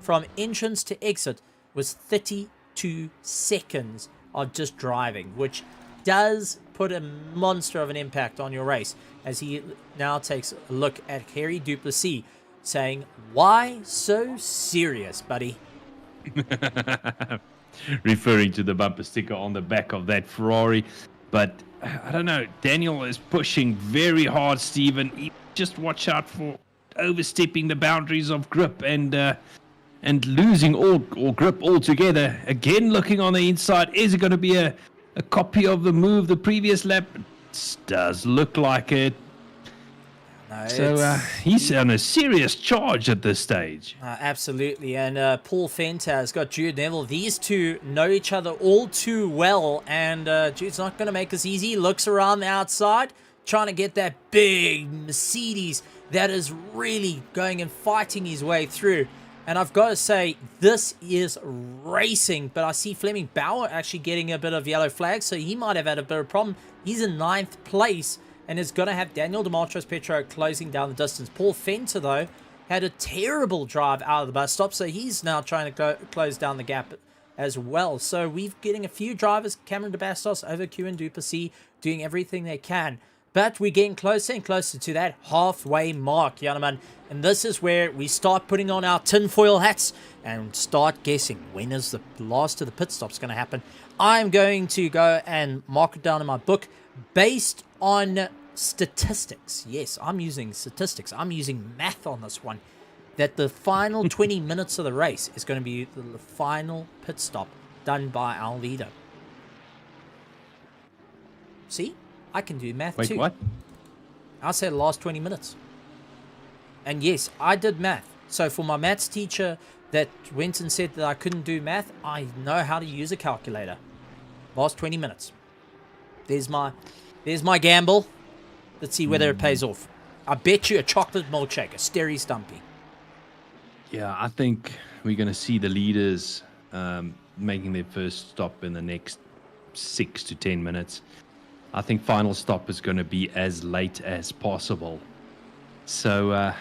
from entrance to exit was 32 seconds of just driving, which does put a monster of an impact on your race, as he now takes a look at Harry Duplessis, saying, "Why so serious, buddy?" Referring to the bumper sticker on the back of that Ferrari. But I don't know, Daniel is pushing very hard, Stephen. Just watch out for overstepping the boundaries of grip and losing all grip altogether. Again, looking on the inside, is it going to be a copy of the move the previous lap? It does look like it. No, so he's on a serious charge at this stage. Absolutely, and Paul Fenter has got Jude Neville. These two know each other all too well, and Jude's not going to make this easy. He looks around the outside, trying to get that big Mercedes that is really going and fighting his way through. And I've got to say, this is racing, but I see Fleming Bauer actually getting a bit of yellow flag, so he might have had a bit of a problem. He's in 9th place, and is going to have Daniel Petro closing down the distance. Paul Fenter, though, had a terrible drive out of the bus stop, so he's now trying to close down the gap as well. So we're getting a few drivers, Cameron de Bastos over Q Duplessis, doing everything they can. But we're getting closer and closer to that halfway mark, gentlemen. And this is where we start putting on our tinfoil hats and start guessing when is the last of the pit stops going to happen. I'm going to go and mark it down in my book based on statistics. Yes, I'm using statistics. I'm using math on this one. That the final 20 minutes of the race is going to be the final pit stop done by our leader. See? I can do math too. Wait, what? I'll say the last 20 minutes. And yes, I did math. So for my maths teacher that went and said that I couldn't do math, I know how to use a calculator. Last 20 minutes. There's my gamble. Let's see whether it pays off. I bet you a chocolate milkshake, a Sterry Stumpy. Yeah, I think we're going to see the leaders making their first stop in the next 6 to 10 minutes. I think final stop is going to be as late as possible. So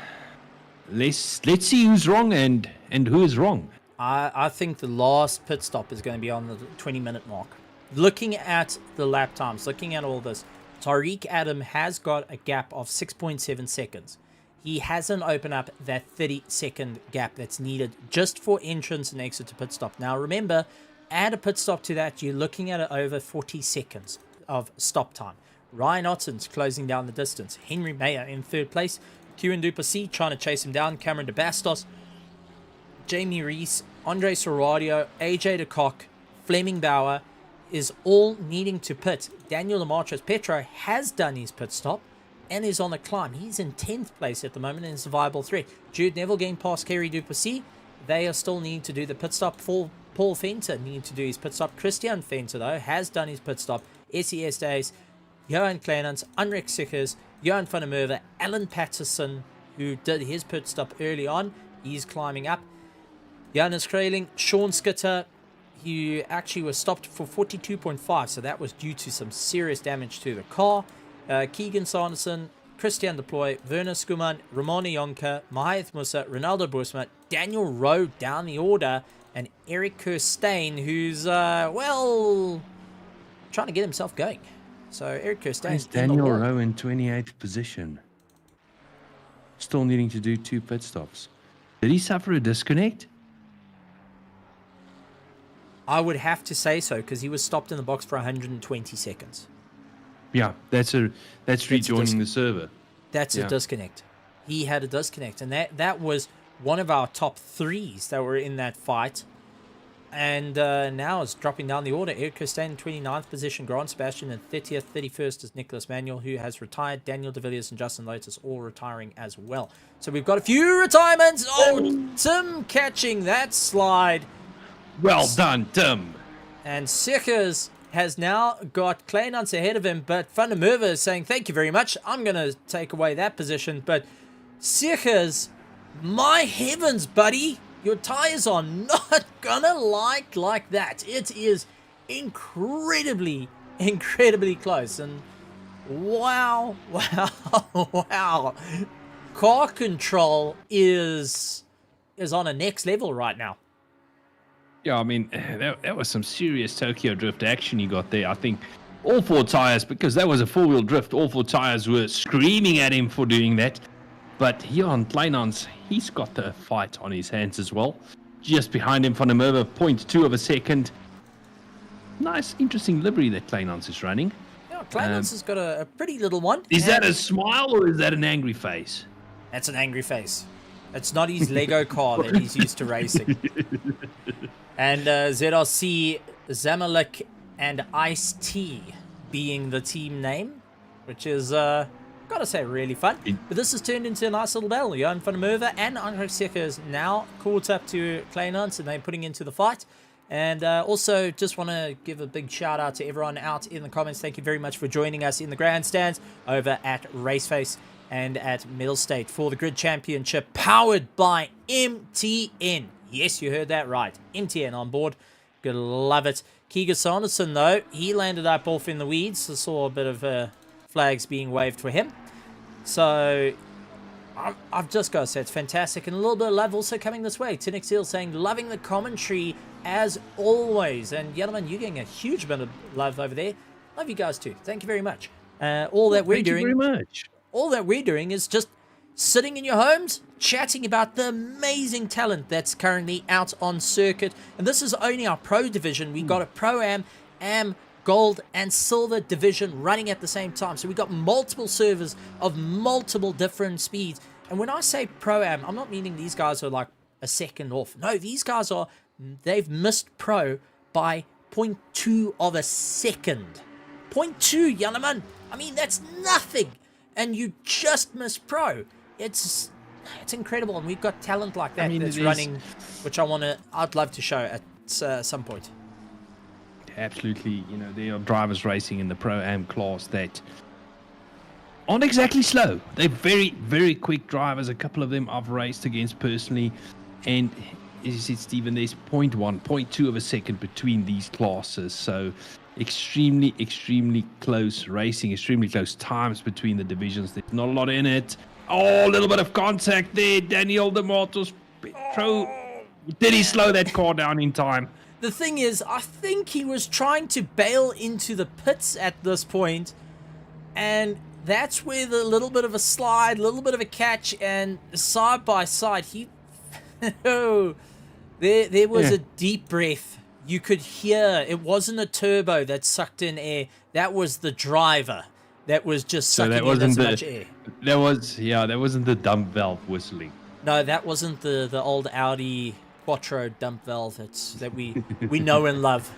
let's see who's wrong and who is wrong. I think the last pit stop is going to be on the 20-minute mark. Looking at the lap times, looking at all this, Tariq Adam has got a gap of 6.7 seconds. He hasn't opened up that 30-second gap that's needed just for entrance and exit to pit stop. Now remember, add a pit stop to that, you're looking at over 40 seconds of stop time. Ryan Otten's closing down the distance. Henry Mayer in 3rd place. Q Duplessis trying to chase him down. Cameron de Bastos, Jamie Reese, Andre Soradio, AJ de Kock, Fleming Bauer is all needing to pit. Daniel Petro has done his pit stop and is on the climb. He's in 10th place at the moment and is a viable threat. Jude Neville getting past Kerry Duplessis. They are still needing to do the pit stop. Paul Fenter needing to do his pit stop. Christian Fenter, though, has done his pit stop. SES Days, Johan Kleinans, Unrek Sikkers, Johan van der Merwe, Alan Patterson, who did his pit stop early on. He's climbing up. Johannes Kraling, Sean Skitter, he actually was stopped for 42.5, so that was due to some serious damage to the car. Keegan Sanderson, Christian Deploy, Werner Skuman, Ramona Yonka, Mahath Musa, Ronaldo Boersma, Daniel Rowe down the order, and Eric Kirstein, who's, trying to get himself going. So Eric Kirstein's Daniel Rowe in 28th position. Still needing to do 2 pit stops. Did he suffer a disconnect? I would have to say so, because he was stopped in the box for 120 seconds. Yeah, that's rejoining the server. That's a disconnect. He had a disconnect, and that was one of our top 3s that were in that fight. And now it's dropping down the order. Eric Kirstein in 29th position, Grant Sebastian in 30th, 31st is Nicholas Manuel, who has retired. Daniel De Villiers and Justin Lotus all retiring as well. So we've got a few retirements. Oh, Tim catching that slide. Well done, Tim. And Sikkers has now got Kleinans ahead of him, but Van der Merwe is saying, thank you very much. I'm going to take away that position. But Sikkers, my heavens, buddy. Your tires are not gonna like that. It is incredibly close. And wow. Car control is on a next level right now. Yeah, I mean, that was some serious Tokyo Drift action you got there. I think all four tires, because that was a four-wheel drift, all four tires were screaming at him for doing that. But here on Kleinhans, he's got the fight on his hands as well. Just behind him, Van der Merwe, 0.2 of a second. Nice, interesting livery that Kleinhans is running. Yeah, Kleinhans has got a pretty little one. Is that a smile or is that an angry face? That's an angry face. It's not his Lego car that he's used to racing. And ZRC, Zamalek, and Ice-T being the team name, which is, gotta say, really fun. But this has turned into a nice little battle. Johan van der Merwe and Andre Secker is now caught up to Kleinhans, and they're putting into the fight. And also, just want to give a big shout out to everyone out in the comments. Thank you very much for joining us in the grandstands over at RaceFace and at Mettlestate for the Grid Championship, powered by MTN. Yes, you heard that right. MTN on board. Gonna love it. Keegan Sanderson, though, he landed up off in the weeds. I saw a bit of flags being waved for him. So I've just got to say it's fantastic. And a little bit of love also coming this way. Tinix Hill saying, loving the commentary as always. And gentlemen, you're getting a huge bit of love over there. Love you guys too. Thank you very much. All that we're doing. Thank you very much. All that we're doing is just sitting in your homes, chatting about the amazing talent that's currently out on circuit. And this is only our pro division. We got a Pro-Am, Am, Gold, and Silver division running at the same time. So we got multiple servers of multiple different speeds. And when I say Pro-Am, I'm not meaning these guys are like a second off. No, these guys are, they've missed Pro by 0.2 of a second. 0.2, gentlemen. I mean, that's nothing. And you just miss Pro. It's incredible, and we've got talent like that that's running, which I'd love to show at some point. Absolutely, there are drivers racing in the Pro-Am class that aren't exactly slow. They're very, very quick drivers. A couple of them I've raced against personally, and as you said, Stephen, there's 0.1, 0.2 of a second between these classes. So extremely, extremely close racing, extremely close times between the divisions. There's not a lot in it. Oh, a little bit of contact there. Daniel de Matos. Did he slow that car down in time? The thing is, I think he was trying to bail into the pits at this point, and that's where the little bit of a slide, little bit of a catch, and side by side, there was a deep breath. You could hear it wasn't a turbo that sucked in air. That was the driver that was just sucking in as much air. That wasn't the dump valve whistling. No, that wasn't the old Audi Quattro dump valve that we know and love.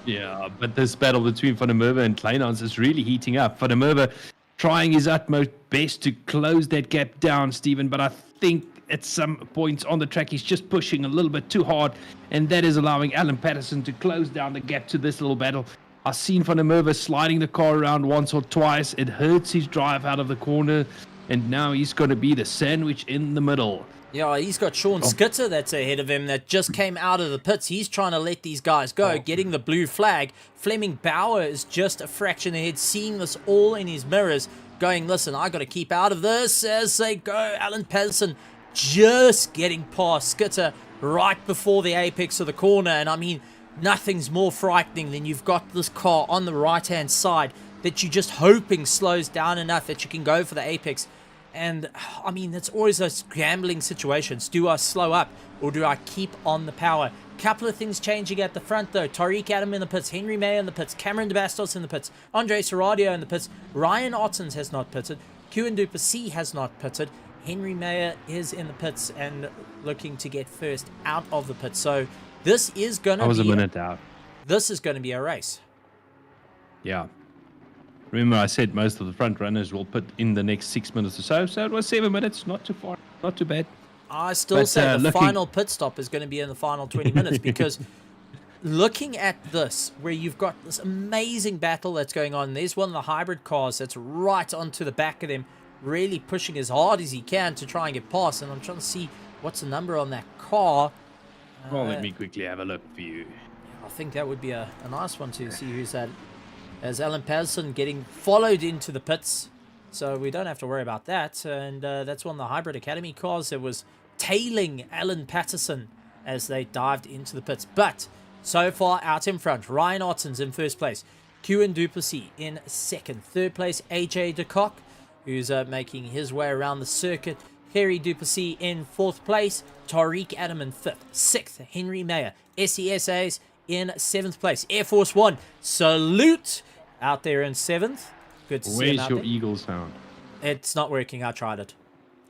Yeah, but this battle between Van der Merwe and Kleinhans is really heating up. Van der Merwe trying his utmost best to close that gap down, Stephen, but I think at some points on the track he's just pushing a little bit too hard, and that is allowing Alan Patterson to close down the gap to this little battle. I've seen Van der Merwe sliding the car around once or twice. It hurts his drive out of the corner, and now he's going to be the sandwich in the middle. Yeah, he's got Sean Skitter that's ahead of him that just came out of the pits. He's trying to let these guys go, getting the blue flag. Fleming Bauer is just a fraction ahead, seeing this all in his mirrors, going, listen, I got to keep out of this as they go. Alan Patterson just getting past Skitter right before the apex of the corner. And I mean, nothing's more frightening than you've got this car on the right-hand side that you're just hoping slows down enough that you can go for the apex. And, I mean, it's always those gambling situations. Do I slow up or do I keep on the power? Couple of things changing at the front, though. Tariq Adam in the pits, Henry Mayer in the pits, Cameron de Bastos in the pits, Andre Serradio in the pits, Ryan Ottens has not pitted, Kewan Duplessis has not pitted, Henry Mayer is in the pits and looking to get first out of the pits. So this is going to be... I was a minute out. This is going to be a race. Yeah. Remember, I said most of the front runners will put in the next 6 minutes or so. So it was 7 minutes. Not too far. Not too bad. I still say the final pit stop is going to be in the final 20 minutes because looking at this, where you've got this amazing battle that's going on, there's one of the hybrid cars that's right onto the back of them, really pushing as hard as he can to try and get past. And I'm trying to see what's the number on that car. Well, let me quickly have a look for you. I think that would be a nice one to see who's that. As Alan Patterson getting followed into the pits. So we don't have to worry about that. And that's one of the Hybrid Academy cars that was tailing Alan Patterson as they dived into the pits. But so far out in front, Ryan Ottens in first place. Kieran Duplessis in second. Third place, AJ DeCock, who's making his way around the circuit. Harry Duplessis in fourth place. Tariq Adam in fifth. Sixth, Henry Mayer. SESA's in seventh place. Air Force One, salute out there in seventh. Good to see him Where's out your there. eagle sound? It's not working. I tried it.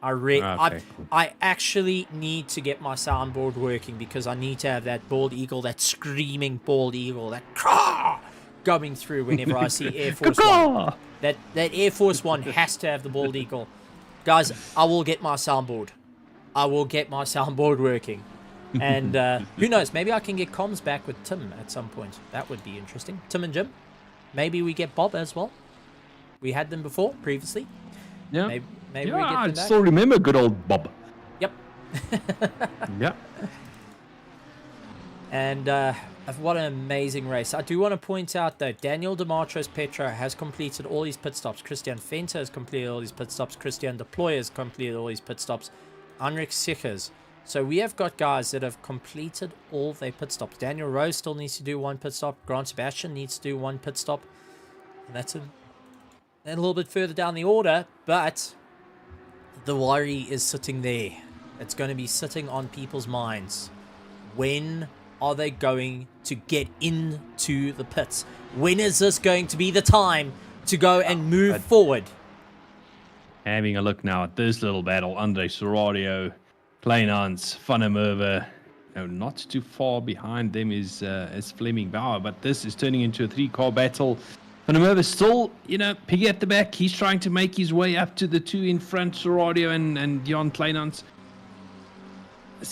Okay, cool. I actually need to get my soundboard working because I need to have that bald eagle, that screaming bald eagle, that caw going through whenever I see Air Force One. That Air Force One has to have the bald eagle. Guys, I will get my soundboard. I will get my soundboard working. And who knows, maybe I can get comms back with Tim at some point. That would be interesting. Tim and Jim. Maybe we get Bob as well. We had them before, previously. Yeah. Maybe yeah, we get I them back. still remember good old Bob. Yep. Yeah. And what an amazing race. I do want to point out, though, Daniel Demetrios Petra has completed all his pit stops. Christian Fenter has completed all his pit stops. Christian Deploy has completed all his pit stops. Heinrich Sichers. So we have got guys that have completed all their pit stops. Daniel Rose still needs to do one pit stop. Grant Sebastian needs to do one pit stop. And that's a little bit further down the order, but the worry is sitting there. It's going to be sitting on people's minds. When are they going to get into the pits? When is this going to be the time to go and move forward? Having a look now at this little battle, Andre Soradio, Kleinans, Van der Merwe. No, not too far behind them is Fleming Bauer, but this is turning into a three-car battle. Van der Merwe still, piggy at the back. He's trying to make his way up to the two in front, Soradio and Jan Kleinans.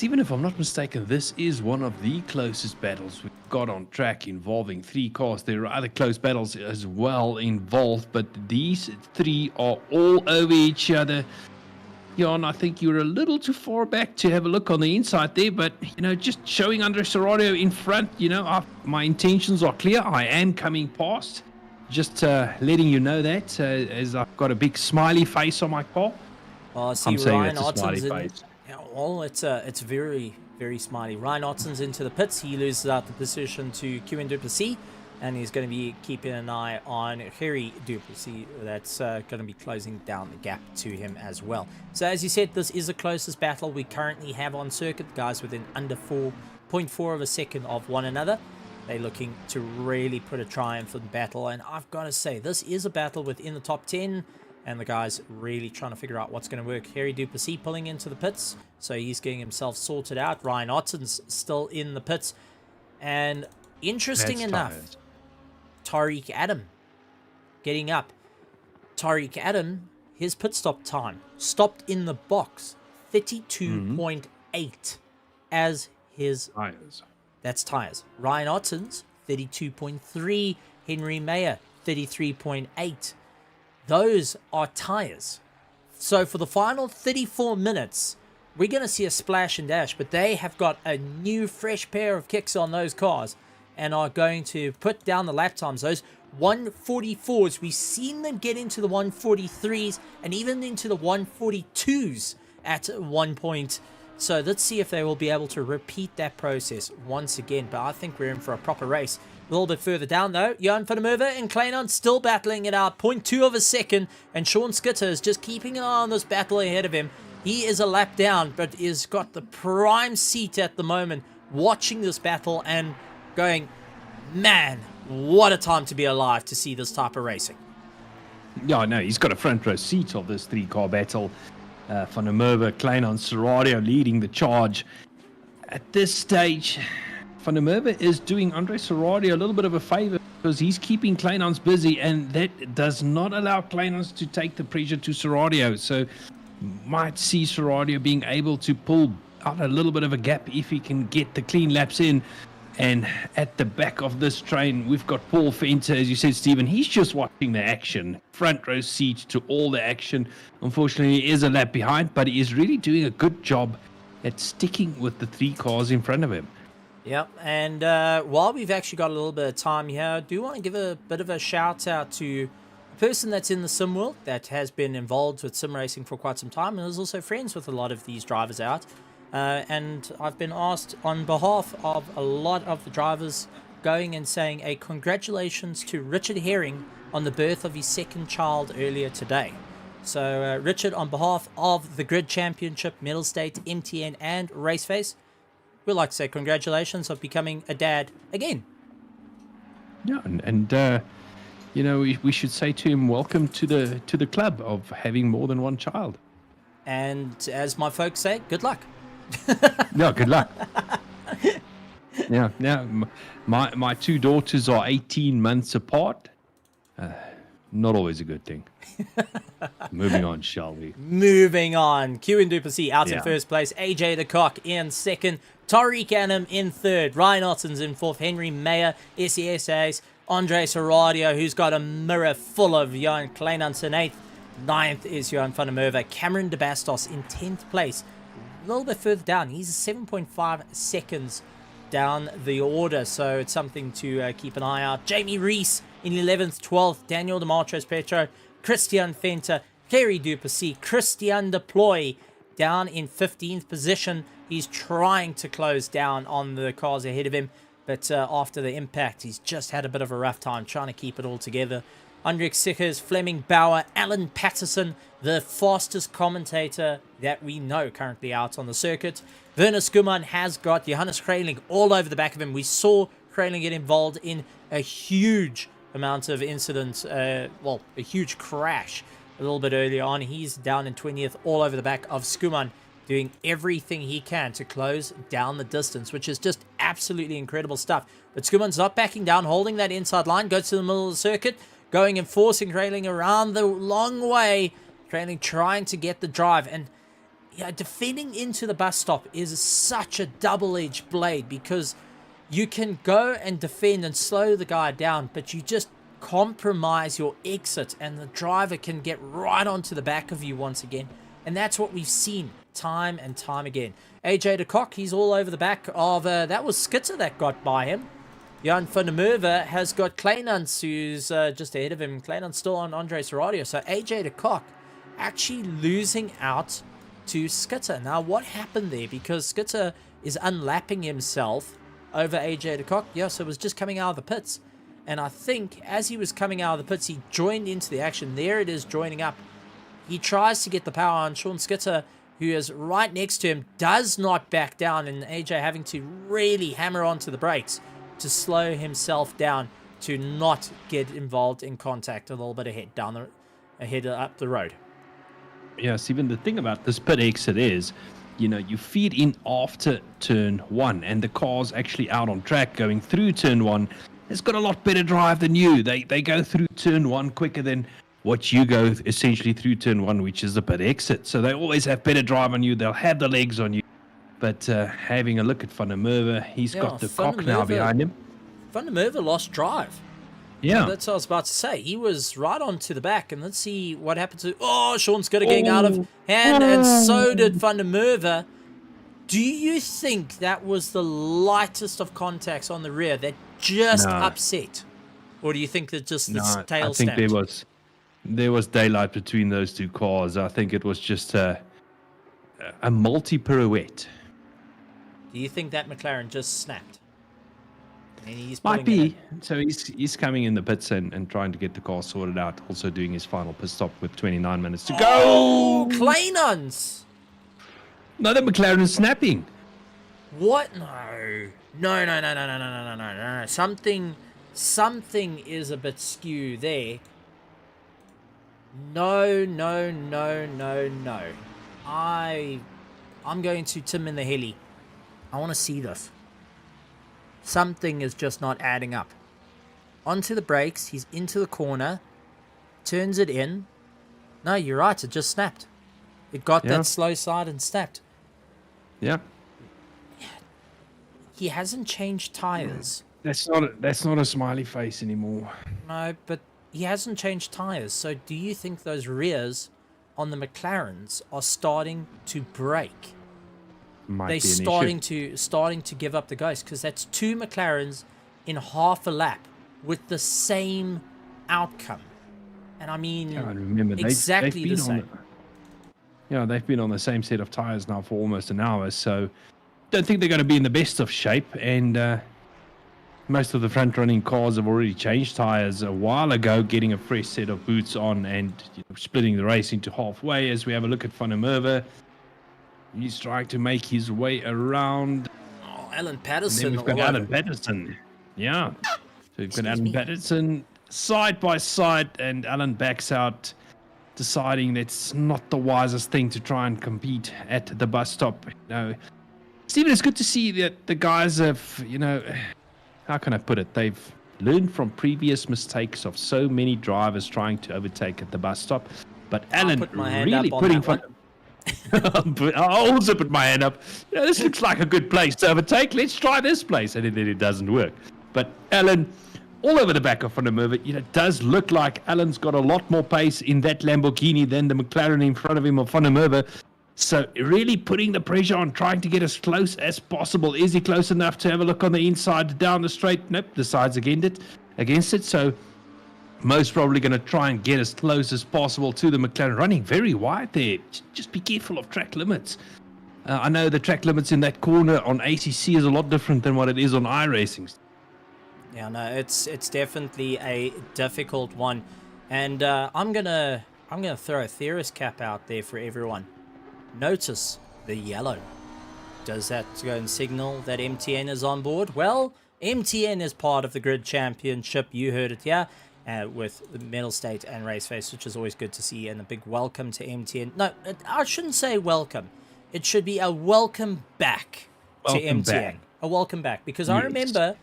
Even if I'm not mistaken, this is one of the closest battles we've got on track involving three cars. There are other close battles as well involved, but these three are all over each other. Jan, I think you're a little too far back to have a look on the inside there, but, just showing Andre Soradio in front, my intentions are clear. I am coming past. Just letting you know that, as I've got a big smiley face on my car. Well, I see I'm saying Ryan that's a smiley Otten's in. face. Yeah, well, it's very, very smiley. Ryan Otten's into the pits. He loses out the position to Kieran Duplessis, and he's going to be keeping an eye on Harry Duplessis. That's going to be closing down the gap to him as well. So as you said, this is the closest battle we currently have on circuit. Guys within under 4.4 of a second of one another. They're looking to really put a triumphant battle, and I've got to say, this is a battle within the top 10, and the guys really trying to figure out what's going to work. Harry Duplessis pulling into the pits, so he's getting himself sorted out. Ryan Otten's still in the pits, and interesting enough, Tariq Adam getting up. Tariq Adam, his pit stop time, stopped in the box, 32.8 as his... That's tires. Ryan Otten's 32.3. Henry Mayer 33.8. Those are tires. So for the final 34 minutes, we're going to see a splash and dash, but they have got a new fresh pair of kicks on those cars and are going to put down the lap times. Those 144s, we've seen them get into the 143s and even into the 142s at one point. So let's see if they will be able to repeat that process once again. But I think we're in for a proper race. A little bit further down, though, Jan van der Merwe and Kleinans still battling it out. 0.2 of a second. And Sean Skitter is just keeping an eye on this battle ahead of him. He is a lap down, but has got the prime seat at the moment, watching this battle and going, man, what a time to be alive to see this type of racing. Yeah, no, he's got a front row seat of this three-car battle. Van der Merwe, Kleinans, Soradio leading the charge. At this stage, Van der Merwe is doing Andre Soradio a little bit of a favor because he's keeping Kleinans busy, and that does not allow Kleinans to take the pressure to Soradio. So might see Soradio being able to pull out a little bit of a gap if he can get the clean laps in. And at the back of this train, we've got Paul Fenter, as you said, Stephen. He's just watching the action, front row seat to all the action. Unfortunately, he is a lap behind, but he is really doing a good job at sticking with the three cars in front of him. Yep, and while we've actually got a little bit of time here, I do want to give a bit of a shout out to a person that's in the sim world that has been involved with sim racing for quite some time and is also friends with a lot of these drivers out. And I've been asked on behalf of a lot of the drivers, going and saying a congratulations to Richard Herring on the birth of his second child earlier today. So, Richard, on behalf of the Grid Championship, Mettlestate, MTN, and RaceFace, we'd like to say congratulations on becoming a dad again. Yeah, and you know, we should say to him, welcome to the club of having more than one child. And as my folks say, good luck. Yeah, good luck. Yeah. My two daughters are 18 months apart. Not always a good thing. Moving on, shall we? Moving on. Q and Duplessis out in first place. AJ the Cock in second. Tariq Annam in third. Ryan Otten's in fourth. Henry Mayer, SESA's. Andre Soradio, who's got a mirror full of Johan Kleinans in eighth. Ninth is Johan van der Merwe. Cameron de Bastos in 10th place. A little bit further down. He's 7.5 seconds down the order, so it's something to keep an eye out. Jamie Reese in 11th, 12th. Daniel Demartres Petro. Christian Fenter. Kerry Duplessis. Christian Deploy down in 15th position. He's trying to close down on the cars ahead of him, but after the impact, he's just had a bit of a rough time trying to keep it all together. Hendrik Sikkers, Fleming Bauer, Alan Patterson, the fastest commentator that we know currently out on the circuit. Werner Skuman has got Johannes Kreiling all over the back of him. We saw Kreiling get involved in a huge amount of incidents, a huge crash a little bit earlier on. He's down in 20th, all over the back of Skuman, doing everything he can to close down the distance, which is just absolutely incredible stuff. But Skuman's not backing down, holding that inside line, goes to the middle of the circuit, going and forcing Kreiling around the long way. Kreiling trying to get the drive. And defending into the bus stop is such a double-edged blade, because you can go and defend and slow the guy down, but you just compromise your exit and the driver can get right onto the back of you once again. And that's what we've seen time and time again. AJ de Kock, he's all over the back of, that was Skitzer that got by him. Johan van der Merwe has got Kleinans, who's just ahead of him. Kleinans still on Andre Soradio. So AJ de Kock actually losing out to Skitzer. Now, what happened there? Because Skitzer is unlapping himself over AJ de Kock. Yeah, so it was just coming out of the pits. And I think as he was coming out of the pits, he joined into the action. There it is, joining up. He tries to get the power on Sean Skitzer, who is right next to him, does not back down, and AJ having to really hammer onto the brakes to slow himself down to not get involved in contact a little bit ahead up the road. Yeah, Stephen, the thing about this pit exit is, you know, you feed in after turn one, and the car's actually out on track going through turn one. It's got a lot better drive than you. They go through turn one quicker than what you go essentially through turn one, which is the pit exit. So they always have better drive on you. They'll have the legs on you. But having a look at Van der Merwe, he's got the Cock now behind him. Van der Merwe lost drive. Yeah. So that's what I was about to say. He was right on to the back. And let's see what happened to... Oh, Sean Skidder getting out of hand. And so did Van der Merwe. Do you think that was the lightest of contacts on the rear that just upset? Or do you think that just the tail snapped? I think there was daylight between those two cars. I think it was just a multi-pirouette. Do you think that McLaren just snapped? And he's might be. So he's coming in the pits and trying to get the car sorted out. Also doing his final pit stop with 29 minutes to go. Oh, Kleinans! No, the McLaren is snapping. What? No. Something is a bit skew there. No. I'm going to Tim in the heli. I want to see this. Something is just not adding up. Onto the brakes. He's into the corner. Turns it in. No, you're right. It just snapped. It got that slow side and snapped. Yeah. He hasn't changed tires. That's not a smiley face anymore. No, but he hasn't changed tires. So do you think those rears on the McLarens are starting to break? They're starting to give up the ghost, because that's two McLarens in half a lap with the same outcome. And I mean, exactly the same. They've been on the same set of tires now for almost an hour, so don't think they're going to be in the best of shape. And most of the front-running cars have already changed tires a while ago, getting a fresh set of boots on and splitting the race into halfway. As we have a look at Van der Merwe, he's trying to make his way around. Oh, Alan And Patterson. then we've got all Alan over. Patterson. Yeah. So we've got Excuse Alan me. Patterson side by side, and Alan backs out, deciding that's not the wisest thing to try and compete at the bus stop. Stephen, it's good to see that the guys have, how can I put it? They've learned from previous mistakes of so many drivers trying to overtake at the bus stop. But Alan put my hand really up on putting that one. I'll also put my hand up. This looks like a good place to overtake. Let's try this place. And then it doesn't work. But Alan, all over the back of Van der Merwe, it does look like Alan's got a lot more pace in that Lamborghini than the McLaren in front of him of Van der Merwe. So really putting the pressure on, trying to get as close as possible. Is he close enough to have a look on the inside, down the straight? Nope, decides against it. So most probably going to try and get as close as possible to the McLaren. Running very wide there. Just be careful of track limits. I know the track limits in that corner on ACC is a lot different than what it is on iRacing. Yeah, no, it's definitely a difficult one, and I'm gonna throw a theorist cap out there for everyone. Notice the yellow. Does that go and signal that MTN is on board? Well, MTN is part of the Grid Championship. You heard it here with the Mettlestate and RaceFace, which is always good to see, and a big welcome to MTN. No, I shouldn't say welcome. It should be a welcome back to MTN. A welcome back, because I remember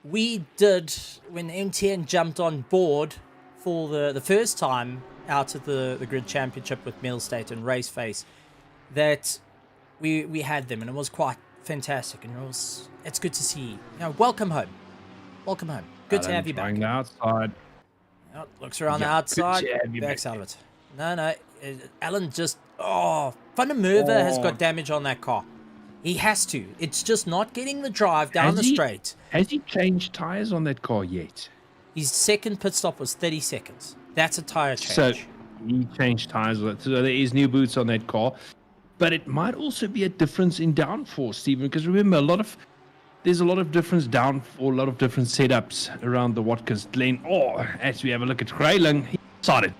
we did, when MTN jumped on board for the first time out of the Grid Championship with Mettlestate and RaceFace, that we had them, and it was quite fantastic, and it's good to see. Welcome home. Good Alan to have you back. The outside. Oh, looks around the outside, backs out of it. No, Alan just, Van der Merwe has got damage on that car. He has to. It's just not getting the drive down the straight. Has he changed tires on that car yet? His second pit stop was 30 seconds. That's a tire change. So he changed tires. So there is new boots on that car. But it might also be a difference in downforce, Stephen, because remember, there's a lot of different downforce, a lot of different setups around the Watkins Glen. As we have a look at Krayling, he started,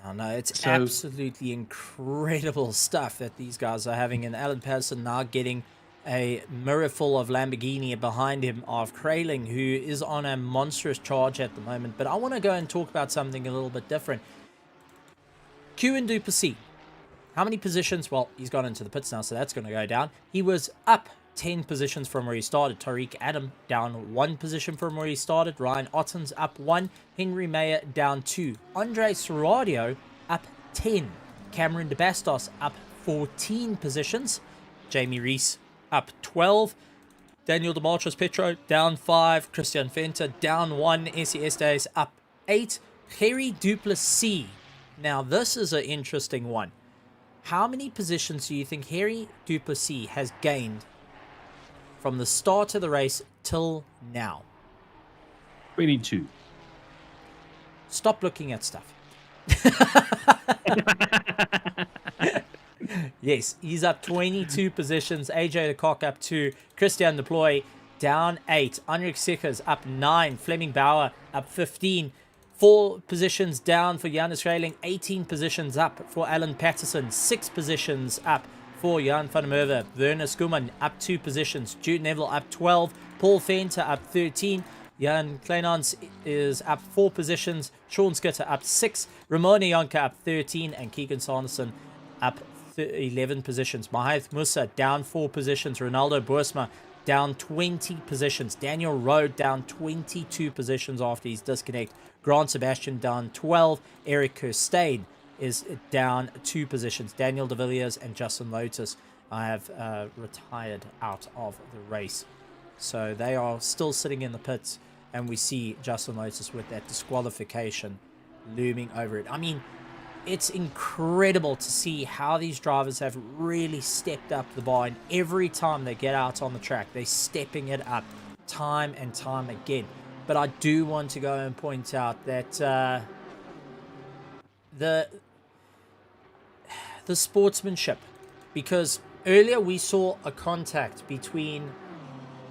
Oh, no, it's absolutely incredible stuff that these guys are having. And Alan Patterson now getting a mirror full of Lamborghini behind him of Krayling, who is on a monstrous charge at the moment. But I want to go and talk about something a little bit different. Q du Plessis. How many positions? Well, he's gone into the pits now, so that's going to go down. He was up 10 positions from where he started. Tariq Adam down 1 position from where he started. Ryan Ottens up 1. Henry Mayer down 2. Andre Serradio up 10. Cameron De Bastos up 14 positions. Jamie Rees up 12. Daniel Demartris Petro down 5. Christian Venter down 1. SES Days up 8. Harry du Plessis. Now, this is an interesting one. How many positions do you think Harry du Plessis has gained from the start of the race till now? 22. Stop looking at stuff. Yes, he's up 22 positions. AJ Lecoq up 2. Christian Deploy down 8. Henrik Seckers up 9. Fleming Bauer up 15. 4 positions down for Janus Railing. 18 positions up for Alan Patterson. 6 positions up for Jan van der Merwe. Werner Skuman up 2 positions. Jude Neville up 12. Paul Fenter up 13. Jan Kleinans is up 4 positions. Sean Skitter up 6. Ramona Yonka up 13. And Keegan Sanderson up 11 positions. Mahath Musa down 4 positions. Ronaldo Boersma down 20 positions. Daniel Rode down 22 positions after his disconnect. Grant Sebastian down 12. Eric Kirstein is down 2 positions. Daniel De Villiers and Justin Lotus have retired out of the race. So they are still sitting in the pits, and we see Justin Lotus with that disqualification looming over it. I mean, it's incredible to see how these drivers have really stepped up the bar, and every time they get out on the track, they're stepping it up time and time again. But I do want to go and point out that the sportsmanship, because earlier we saw a contact between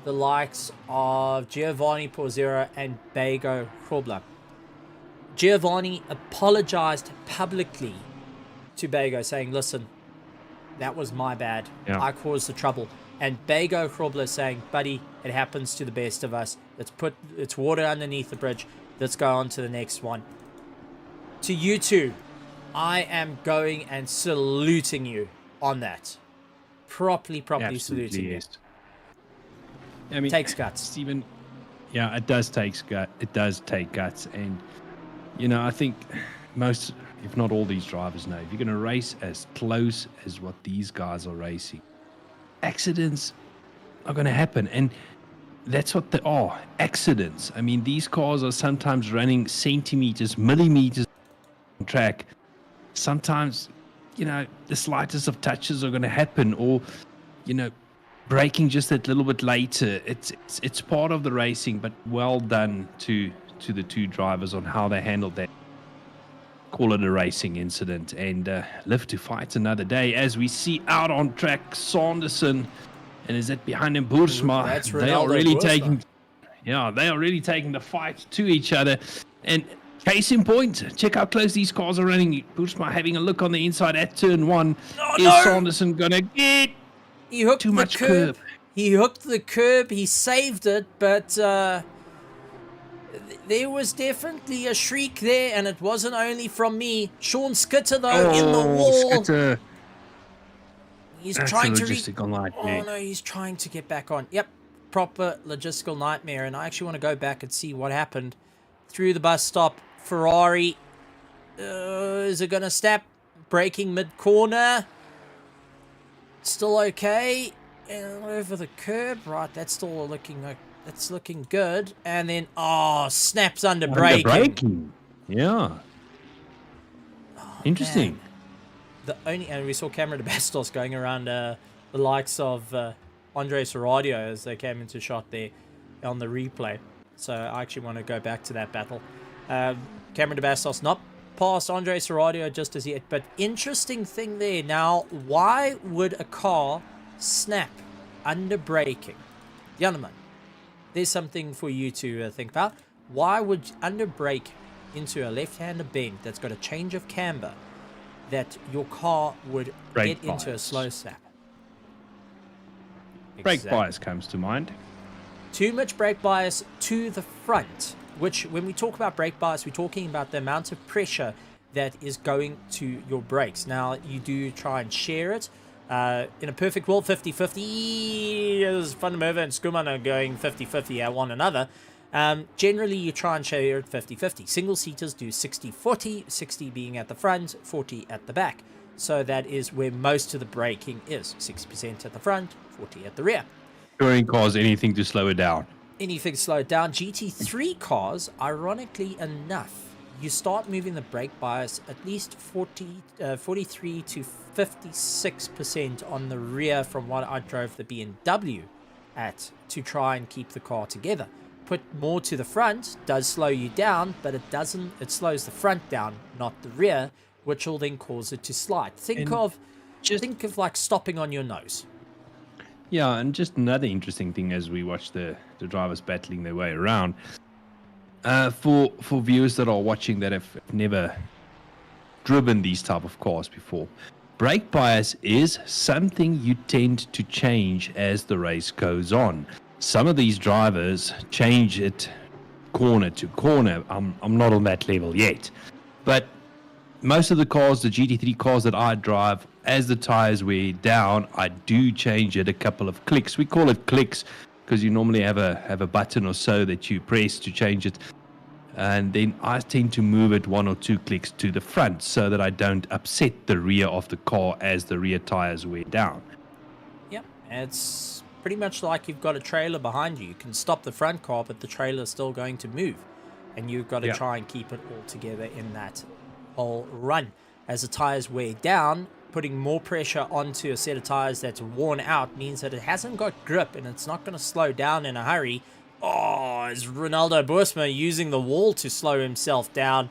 the likes of Giovanni Porzero and Bago Krobler. Giovanni apologized publicly to Bago, saying, listen, that was my bad. Yeah. I caused the trouble. And Bago Krobler saying, buddy, it happens to the best of us. It's water underneath the bridge. Let's go on to the next one. To you two, I am going and saluting you on that. Properly saluting you. I mean, takes guts. Stephen, yeah, it does take guts. And, you know, I think most, if not all these drivers know, if you're going to race as close as what these guys are racing, accidents are going to happen. And that's what they are, accidents. I mean, these cars are sometimes running centimeters, millimeters on track. Sometimes, you know, the slightest of touches are going to happen, or, you know, braking just that little bit later. It's part of the racing, but well done to the two drivers on how they handled that. Call it a racing incident, and live to fight another day. As we see out on track, Sanderson, and is that behind him, Boersma? That's They are really Boersma. they are really taking the fight to each other. And case in point, check how close these cars are running. Boersma having a look on the inside at turn one. Is Sanderson gonna get He hooked too the much curb. curb? He hooked the curb. He saved it, but there was definitely a shriek there, and it wasn't only from me. Sean Skitter, though, in the wall. Skitter. He's That's trying a to logistical nightmare. Oh no, he's trying to get back on. Yep, proper logistical nightmare. And I actually want to go back and see what happened through the bus stop. Ferrari, is it gonna snap? Braking mid corner. Still okay. And over the curb, right? That's still looking like that's looking good. And then snaps under braking. Yeah. Interesting. Man. And we saw Cameron de Bastos going around the likes of Andre Serradio as they came into shot there on the replay. So I actually want to go back to that battle. Cameron de Bastos not past Andre Serradio just as yet, but interesting thing there. Now, why would a car snap under braking? Gentlemen, there's something for you to think about. Why would under brake into a left-hander bend that's got a change of camber, that your car would Brake get into a bias. slow snap? Brake bias comes to mind. Too much brake bias to the front, which when we talk about brake bias, we're talking about the amount of pressure that is going to your brakes. Now, you do try and share it. In a perfect world, 50-50, as Van der Merwe and Skuman are going 50-50 at one another. Generally, you try and share it 50-50. Single-seaters do 60-40, 60 being at the front, 40 at the back. So that is where most of the braking is. 60% at the front, 40 at the rear. Touring cars, anything to slow it down. Anything slowed down. GT3 cars, ironically enough, you start moving the brake bias at least 43 to 56% on the rear from what I drove the BMW at to try and keep the car together. Put more to the front does slow you down, but it slows the front down, not the rear, which will then cause it to slide. Think of like stopping on your nose. Yeah, and just another interesting thing as we watch the drivers battling their way around. For viewers that are watching that have never driven these type of cars before, brake bias is something you tend to change as the race goes on. Some of these drivers change it corner to corner. I'm not on that level yet, but most of the cars, the GT3 cars that I drive, as the tires wear down, I do change it a couple of clicks. We call it clicks because you normally have a button or so that you press to change it. And then I tend to move it 1 or 2 clicks to the front so that I don't upset the rear of the car as the rear tires wear down. Yep, it's pretty much like you've got a trailer behind you. You can stop the front car, but the trailer is still going to move. And you've got to try and keep it all together in that whole run. As the tires wear down, putting more pressure onto a set of tires that's worn out means that it hasn't got grip and it's not going to slow down in a hurry. Is Ronaldo Boersma using the wall to slow himself down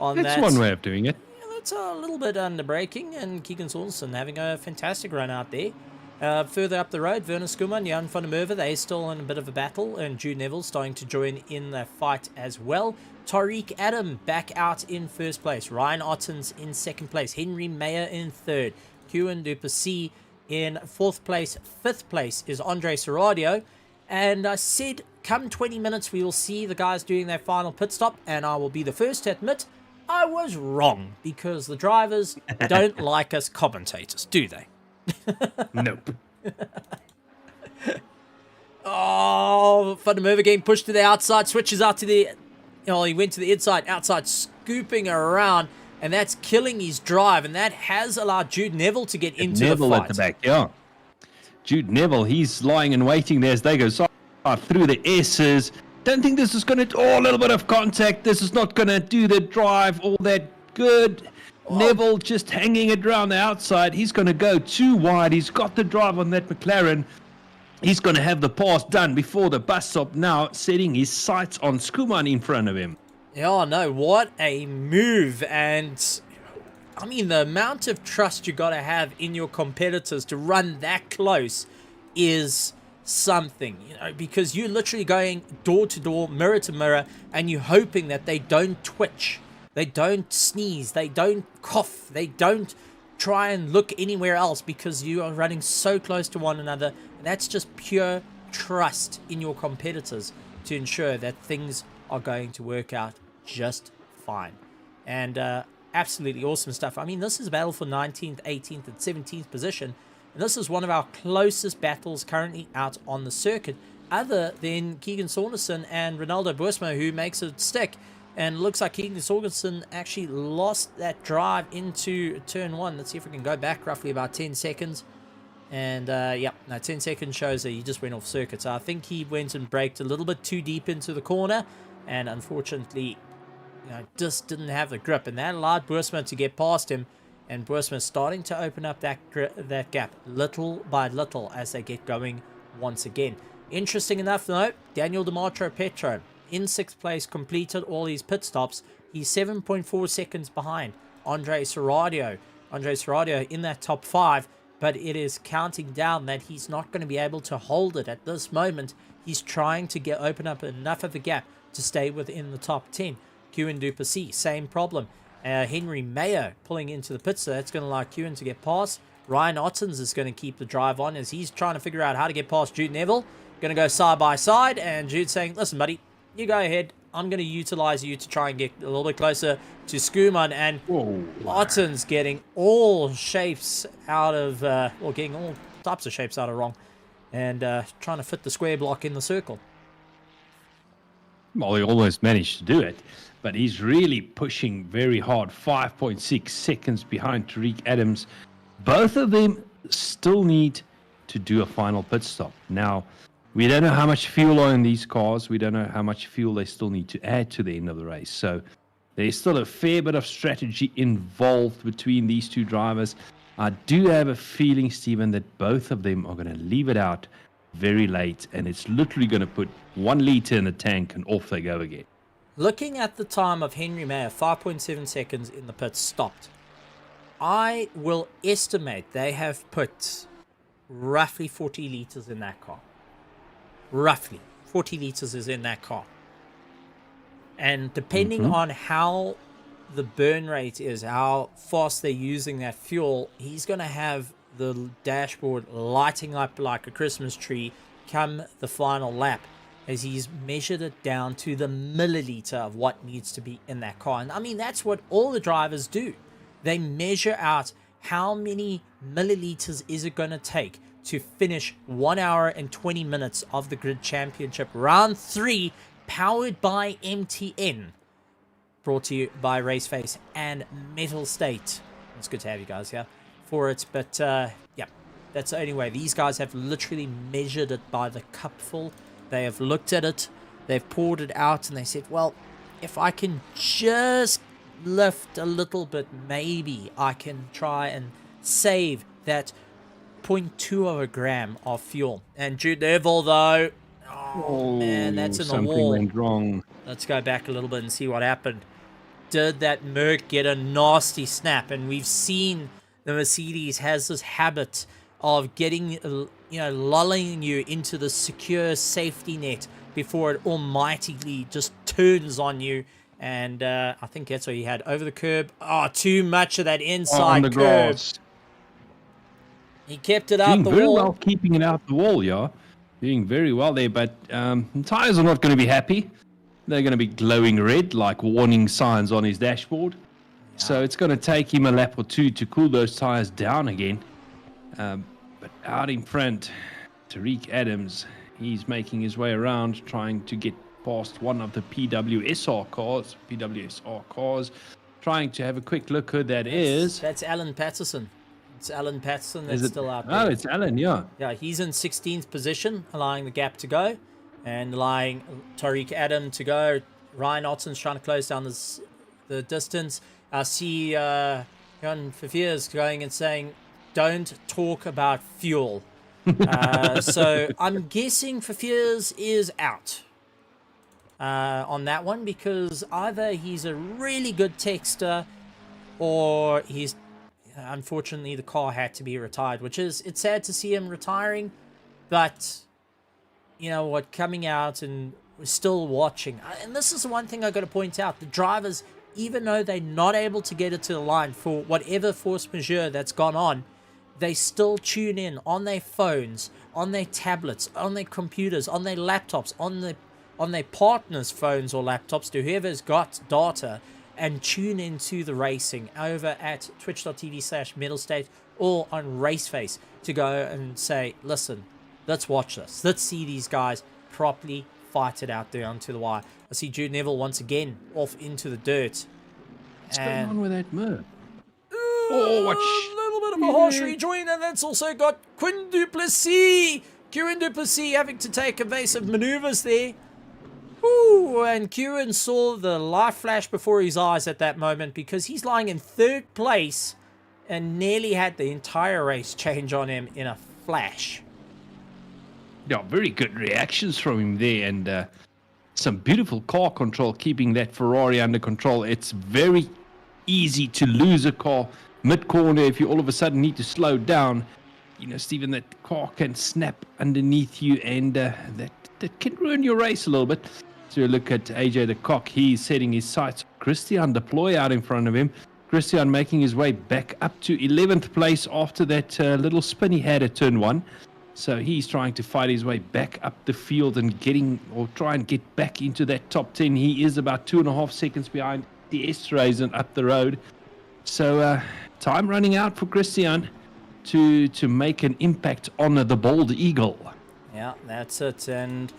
on that? That's one way of doing it. Yeah, that's a little bit under braking, and Keegan Saunderson having a fantastic run out there. Further up the road, Werner Skuman, Jan van der Merwe, they're still in a bit of a battle, and Jude Neville starting to join in the fight as well. Tariq Adam back out in first place. Ryan Ottens in second place. Henry Mayer in third. Kieran Duplessis in fourth place. Fifth place is Andre Serradio. And I said, come 20 minutes, we will see the guys doing their final pit stop, and I will be the first to admit I was wrong, because the drivers don't like us commentators, do they? Nope. Oh, Van der Merwe getting pushed to the outside, switches out to the... he went to the inside, outside, scooping around, and that's killing his drive, and that has allowed Jude Neville to get into Neville the fight. at the back, yeah. Jude Neville, he's lying and waiting there as they go through the S's. Don't think this is going to... Oh, a little bit of contact. This is not going to do the drive all that good. Oh. Neville just hanging it around the outside. He's going to go too wide. He's got the drive on that McLaren. He's going to have the pass done before the bus stop, now setting his sights on Skuman in front of him. Yeah, no, what a move. And I mean, the amount of trust you got to have in your competitors to run that close is something, because you're literally going door to door, mirror to mirror, and you're hoping that they don't twitch, they don't sneeze, they don't cough, they don't try and look anywhere else, because you are running so close to one another. And that's just pure trust in your competitors to ensure that things are going to work out just fine. And absolutely awesome stuff. I mean, this is a battle for 19th, 18th, and 17th position. And this is one of our closest battles currently out on the circuit, other than Keegan Saunderson and Ronaldo Boersma, who makes it stick. And it looks like Keegan Saunderson actually lost that drive into turn one. Let's see if we can go back roughly about 10 seconds. And, 10 seconds shows that he just went off circuit. So I think he went and braked a little bit too deep into the corner. And unfortunately, just didn't have the grip. And that allowed Boersma to get past him. And Boersma starting to open up that gap little by little as they get going once again. Interesting enough, though, Daniel Demartro Petro in 6th place, completed all his pit stops. He's 7.4 seconds behind Andre Serradio. Andre Serradio in that top 5, but it is counting down that he's not going to be able to hold it at this moment. He's trying to open up enough of a gap to stay within the top 10. Kieran Duplessis, same problem. Henry Mayer pulling into the pit, so that's going to allow Kieran to get past. Ryan Ottens is going to keep the drive on as he's trying to figure out how to get past Jude Neville. Going to go side by side, and Jude saying, listen, buddy, you go ahead. I'm going to utilize you to try and get a little bit closer to Skuman. And Ottens getting all shapes out of, getting all types of shapes out of wrong. And trying to fit the square block in the circle. Well, he almost managed to do it. But he's really pushing very hard. 5.6 seconds behind Tariq Adams. Both of them still need to do a final pit stop. Now, we don't know how much fuel are in these cars. We don't know how much fuel they still need to add to the end of the race. So there's still a fair bit of strategy involved between these two drivers. I do have a feeling, Stephen, that both of them are going to leave it out very late. And it's literally going to put 1 liter in the tank and off they go again. Looking at the time of Henry Mayer, 5.7 seconds in the pits stopped. I will estimate they have put roughly 40 liters in that car. Roughly 40 liters is in that car. And depending on how the burn rate is, how fast they're using that fuel, he's going to have the dashboard lighting up like a Christmas tree come the final lap, as he's measured it down to the milliliter of what needs to be in that car. And I mean, that's what all the drivers do. They measure out how many milliliters is it going to take to finish 1 hour and 20 minutes of the Grid Championship Round 3, powered by MTN. Brought to you by RaceFace and Mettlestate. It's good to have you guys here for it. But that's the only way. These guys have literally measured it by the cupful. They have looked at it, they've poured it out, and they said, well, if I can just lift a little bit, maybe I can try and save that 0.2 of a gram of fuel. And Jude Neville, though, man, that's in the wall. Something went wrong. Let's go back a little bit and see what happened. Did that Merc get a nasty snap? And we've seen the Mercedes has this habit of getting, lulling you into the secure safety net before it almightily just turns on you. And I think that's what he had over the curb. Oh, too much of that On the inside curb. grass. He kept it out Doing the very wall. well keeping it out the wall, yeah. Doing very well there, but tires are not going to be happy. They're going to be glowing red like warning signs on his dashboard. Yeah. So it's going to take him a lap or two to cool those tires down again. But out in front, Tariq Adams, he's making his way around, trying to get past one of the PWSR cars, trying to have a quick look who that is. That's Alan Patterson. It's Alan Patterson that's still out there. Oh, it's Alan, yeah. Yeah, he's in 16th position, allowing the gap to go, and allowing Tariq Adam to go. Ryan Otten's trying to close down the distance. I see Jan Fafiers going and saying, don't talk about fuel. So I'm guessing Fafiers is out on that one, because either he's a really good texter or he's... Unfortunately, the car had to be retired, it's sad to see him retiring, but you know what, coming out and still watching. And this is the one thing I got to point out. The drivers, even though they're not able to get it to the line for whatever force majeure that's gone on, they still tune in on their phones, on their tablets, on their computers, on their laptops, on their partners' phones or laptops, to whoever's got data, and tune into the racing over at twitch.tv/Mettlestate or on RaceFace to go and say, listen, let's watch this. Let's see these guys properly fight it out down to the wire. I see Jude Neville once again off into the dirt. What's going on with that Merc? Oh, watch. A little bit of a harsh rejoin, and that's also got Quinn Duplessis. Quinn Duplessis having to take evasive maneuvers there. Ooh, and Kieran saw the light flash before his eyes at that moment, because he's lying in 3rd place and nearly had the entire race change on him in a flash. Yeah, very good reactions from him there, and some beautiful car control, keeping that Ferrari under control. It's very easy to lose a car mid-corner if you all of a sudden need to slow down. You know, Stephen, that car can snap underneath you, and that can ruin your race a little bit. So look at AJ de Kock. He's setting his sights. Christian Deploy out in front of him. Christian making his way back up to 11th place after that little spin he had at turn 1. So he's trying to fight his way back up the field and try and get back into that top 10. He is about 2.5 seconds behind the S-Razen up the road. So time running out for Christian to make an impact on the Bald Eagle. Yeah, that's it. And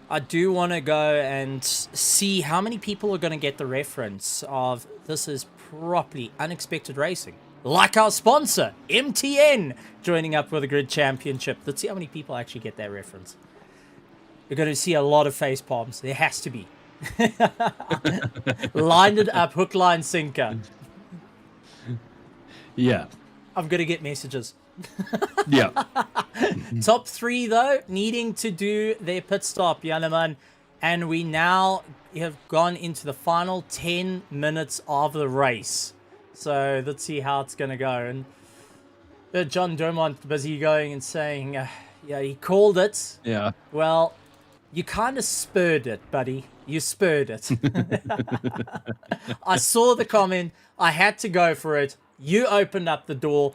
I do want to go and see how many people are going to get the reference of this is properly unexpected racing. Like our sponsor, MTN, joining up with a Grid Championship. Let's see how many people actually get that reference. You're going to see a lot of face palms. There has to be. Lined it up, hook, line, sinker. Yeah. I'm going to get messages. Yeah. Top 3, though, needing to do their pit stop, Janeman. And we now have gone into the final 10 minutes of the race. So let's see how it's going to go. And John Dermont busy going and saying, yeah, he called it. Yeah. Well, you kind of spurred it, buddy. You spurred it. I saw the comment. I had to go for it. You opened up the door.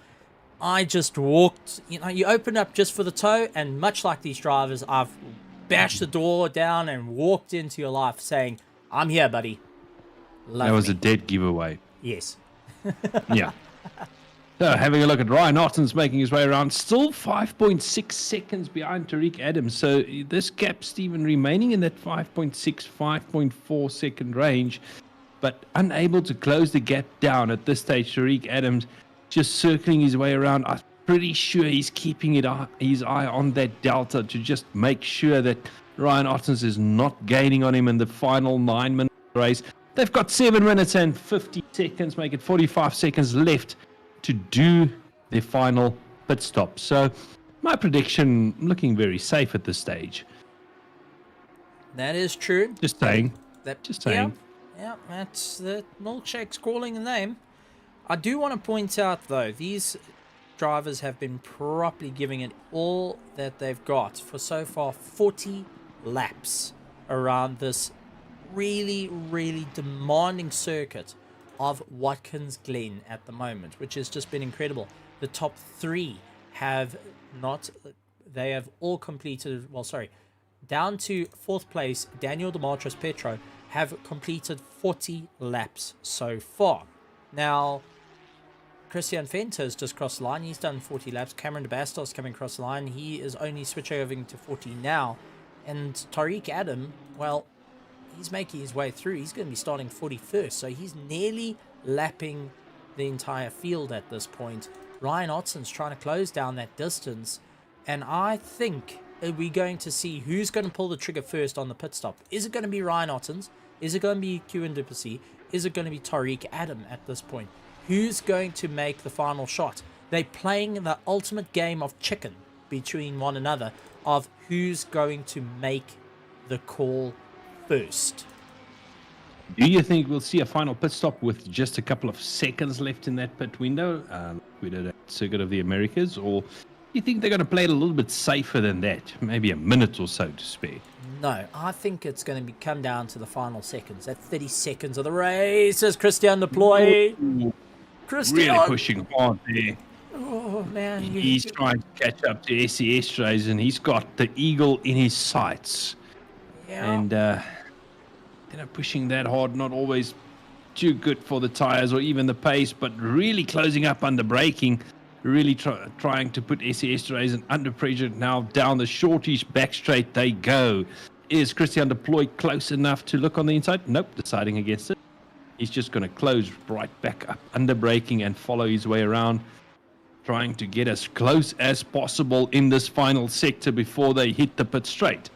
I just walked, you opened up just for the toe, and much like these drivers, I've bashed the door down and walked into your life saying, I'm here, buddy. That was a dead giveaway. Yes. Yeah. So having a look at Ryan Otten's making his way around, still 5.6 seconds behind Tariq Adams. So this gap, Stephen, remaining in that 5.6, 5.4 second range, but unable to close the gap down at this stage. Tariq Adams just circling his way around. I'm pretty sure he's keeping his eye on that delta to just make sure that Ryan Ottens is not gaining on him in the final 9-minute race. They've got 7 minutes and 50 seconds, make it 45 seconds left to do their final pit stop. So my prediction, looking very safe at this stage. That is true. Just saying. Just saying. Yeah, that's the milkshake's calling the name. I do want to point out, though, these drivers have been properly giving it all that they've got for so far 40 laps around this really, really demanding circuit of Watkins Glen at the moment, which has just been incredible. The top three have not, they have all completed, well, sorry, down to fourth place, Daniel Demetrius Petro, have completed 40 laps so far. Now, Christian Venter has just crossed the line. He's done 40 laps. Cameron de Bastos coming across the line. He is only switching over to 40 now. And Tariq Adam, well, he's making his way through. He's going to be starting 41st. So he's nearly lapping the entire field at this point. Ryan Ottson's trying to close down that distance. And I think we're going to see who's going to pull the trigger first on the pit stop. Is it going to be Ryan Ottons? Is it going to be Kieran Duplessis? Is it going to be Tariq Adam at this point? Who's going to make the final shot? They're playing the ultimate game of chicken between one another of who's going to make the call first. Do you think we'll see a final pit stop with just a couple of seconds left in that pit window? We did a Circuit of the Americas, or do you think they're going to play it a little bit safer than that? Maybe a minute or so to spare. No, I think it's going to come down to the final seconds. At 30 seconds of the race as Christian Deploy. Christian. Really pushing hard there. Oh, man. He's trying to catch up to SES Rays, and he's got the eagle in his sights. Yeah. And pushing that hard, not always too good for the tires or even the pace, but really closing up under braking, really trying to put SES Rays under pressure. Now down the shortish back straight they go. Is Christian Deploy close enough to look on the inside? Nope, deciding against it. He's just going to close right back up under braking and follow his way around, trying to get as close as possible in this final sector before they hit the pit straight.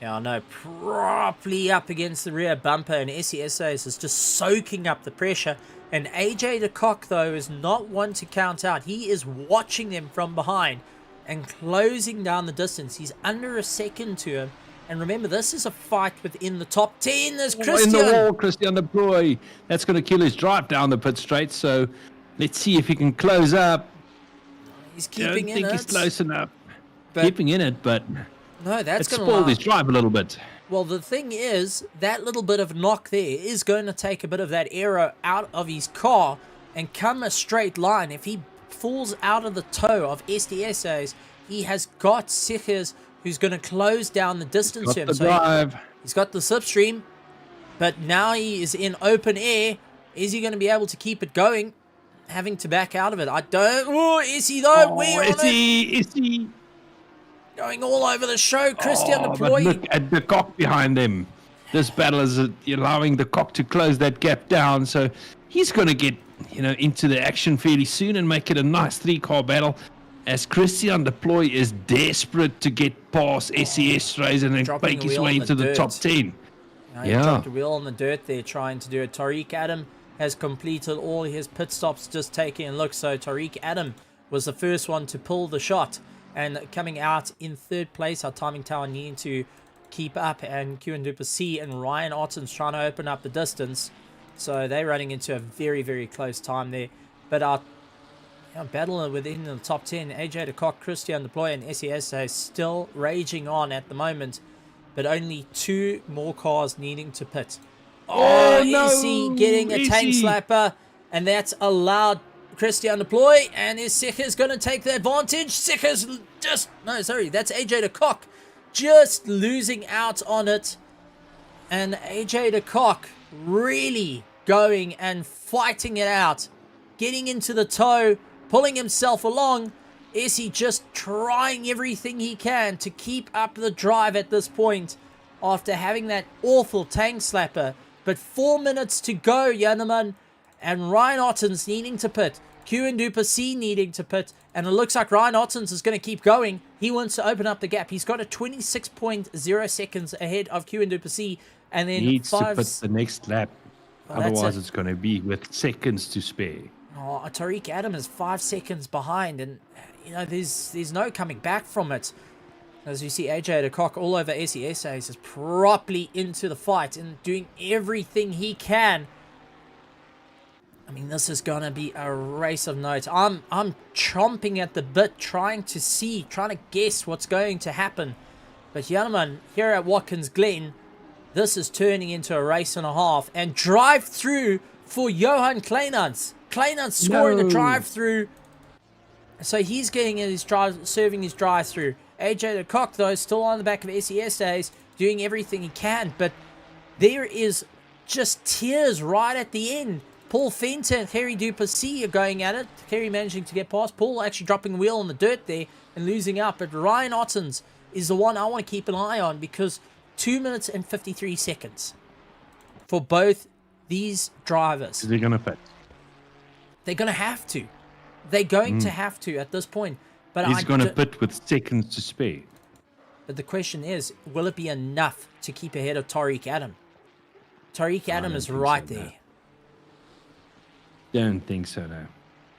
Yeah, I know, properly up against the rear bumper, and SESAs is just soaking up the pressure. And AJ de Kock, though, is not one to count out. He is watching them from behind and closing down the distance. He's under a second to him. And remember, this is a fight within the top 10. There's Christian. In the wall, Christian Deploy. That's going to kill his drive down the pit straight. So let's see if he can close up. He's keeping in it. I don't think he's close enough. Keeping in it, but no, that's going to spoiled his drive a little bit. Well, the thing is, that little bit of knock there is going to take a bit of that aero out of his car and come a straight line. If he falls out of the toe of SDSAs, he has got Sichers, who's going to close down the distance to him. He's got the slipstream, but now he is in open air. Is he going to be able to keep it going? Having to back out of it. I don't. Oh, is he though? Where is he? Is he? Going all over the show. Christian Deploy. Look at the Cock behind him. This battle is allowing the Cock to close that gap down. So he's going to get into the action fairly soon and make it a nice 3-car battle. As Christian Deploy is desperate to get past SES Rays and then make his way into the top 10. He dropped a wheel on the dirt there trying to do it. Tariq Adam has completed all his pit stops, just taking a look. So Tariq Adam was the first one to pull the shot and coming out in third place. Our timing tower needing to keep up, and Kieran Duplessis and Ryan Otton's trying to open up the distance. So they're running into a very, very close time there. But our battle within the top 10, AJ de Kock, Christian Deploy, and SES are still raging on at the moment. But only 2 more cars needing to pit. Oh, no! Is he getting a tank slapper? And that's allowed Christian Deploy. And is Sichers going to take the advantage? Sichers just... No, sorry. That's AJ de Kock just losing out on it. And AJ de Kock really going and fighting it out. Getting into the toe. Pulling himself along. Is he just trying everything he can to keep up the drive at this point after having that awful tank slapper? But 4 minutes to go, Janneman. And Ryan Ottens needing to pit. Kieran Duplessis needing to pit. And it looks like Ryan Ottens is going to keep going. He wants to open up the gap. He's got a 26.0 seconds ahead of Kieran Duplessis. And then needs to pit the next lap. Otherwise, it's going to be with seconds to spare. Oh, Tariq Adam is 5 seconds behind. And, there's no coming back from it. As you see, AJ de Kock all over SESA is properly into the fight and doing everything he can. I mean, this is gonna be a race of notes. I'm chomping at the bit, trying to guess what's going to happen. But gentlemen, here at Watkins Glen, this is turning into a race and a half. And drive through for Johan Kleinans. Kleinans scoring the drive through. So he's getting his drive, serving his drive through. AJ de Kock, though, still on the back of SES days, doing everything he can. But there is just tears right at the end. Paul Fenter and Harry Duplessis are going at it. Harry managing to get past. Paul actually dropping the wheel on the dirt there and losing out. But Ryan Ottens is the one I want to keep an eye on, because 2 minutes and 53 seconds for both these drivers. Is he going to fit? They're going to have to. They're going to have to at this point. But he's going to pit with seconds to spare. But the question is, will it be enough to keep ahead of Tariq Adam? Tariq Adam is right there. Don't think so, no.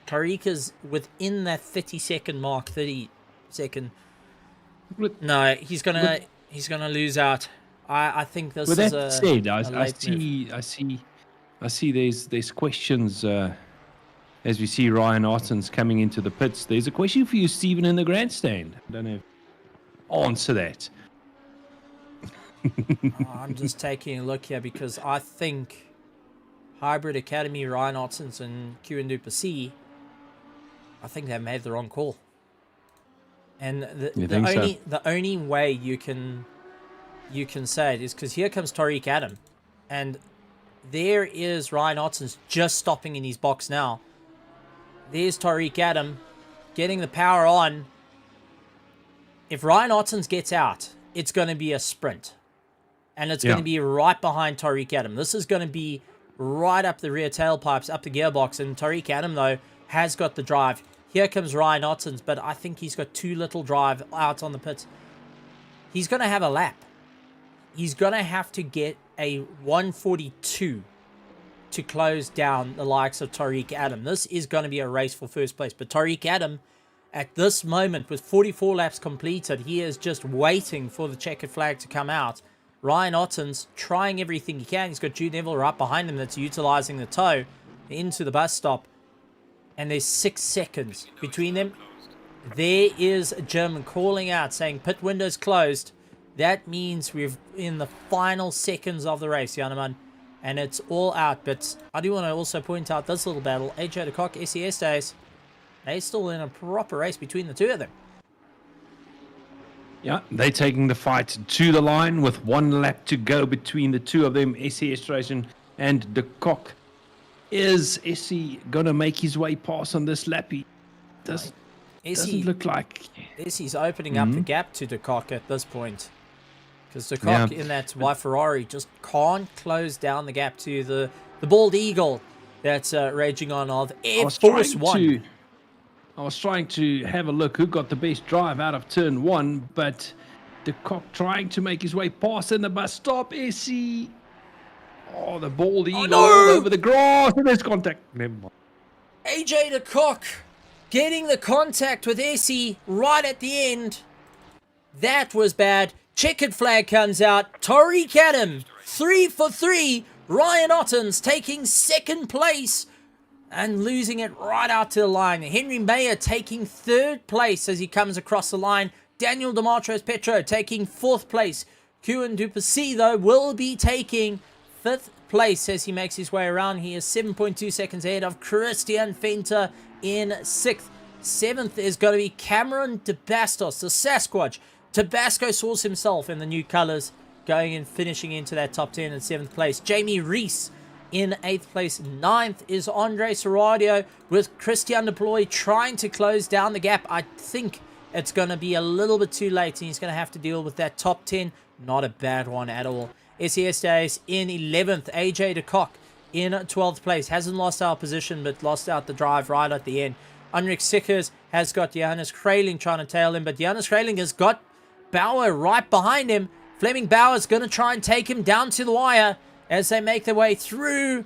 Tariq is within that 30-second mark. 30 second. No, he's gonna lose out. I think this is that said, I see there's questions as we see Ryan Ottens coming into the pits. There's a question for you, Stephen, in the grandstand. I don't know. Answer that. I'm just taking a look here, because I think Hybrid Academy, Ryan Ottens and Q Duplessis, I think they made the wrong call. And the only way you can say it is because here comes Tariq Adam, and there is Ryan Ottens just stopping in his box now. There's Tariq Adam getting the power on. If Ryan Ottens gets out, it's going to be a sprint, and it's going to be right behind Tariq Adam. This is going to be right up the rear tailpipes, up the gearbox, and Tariq Adam, though, has got the drive. Here comes Ryan Ottens, but I think he's got too little drive out on the pits. He's going to have a lap. He's going to have to get a 142 to close down the likes of Tariq Adam. This is going to be a race for first place. But Tariq Adam, at this moment, with 44 laps completed, he is just waiting for the checkered flag to come out. Ryan Ottens trying everything he can. He's got Jude Neville right behind him that's utilizing the tow into the bus stop. And there's 6 seconds between them. There is Jim calling out, saying pit window's closed. That means we're in the final seconds of the race, gentlemen. And it's all out. But I do want to also point out this little battle. AJ de Kock, SES days. They're still in a proper race between the two of them. Yeah, they're taking the fight to the line with 1 lap to go between the two of them, SES Racing and de Kock. Is Essie going to make his way past on this lap? Doesn't look like. Essie's opening up the gap to de Kock at this point. Because de Kock in that white Ferrari just can't close down the gap to the bald eagle that's raging on of Air Force One. I was trying to have a look who got the best drive out of turn 1, but de Kock trying to make his way past in the bus stop. Essie. Oh, the bald eagle all over the grass, and there's contact. Never mind. AJ de Kock getting the contact with Essie right at the end. That was bad. Checkered flag comes out. Tariq Adam, 3 for 3. Ryan Ottens taking 2nd place and losing it right out to the line. Henry Mayer taking 3rd place as he comes across the line. Daniel Demartros Petro taking 4th place. Q Duplessis, though, will be taking 5th place as he makes his way around. He is 7.2 seconds ahead of Christian Fenter in 6th. 7th is going to be Cameron De Bastos, the Sasquatch. Tabasco source himself in the new colours, going and finishing into that top 10 in 7th place. Jamie Reese in 8th place. 9th is Andre Serradio with Christian Deploy trying to close down the gap. I think it's going to be a little bit too late, and he's going to have to deal with that top 10. Not a bad one at all. SES Days in 11th. AJ de Kock in 12th place. Hasn't lost our position, but lost out the drive right at the end. Unrik Sikkers has got Johannes Kraling trying to tail him, but Johannes Kraling has got Bauer right behind him. Fleming Bauer's going to try and take him down to the wire as they make their way through.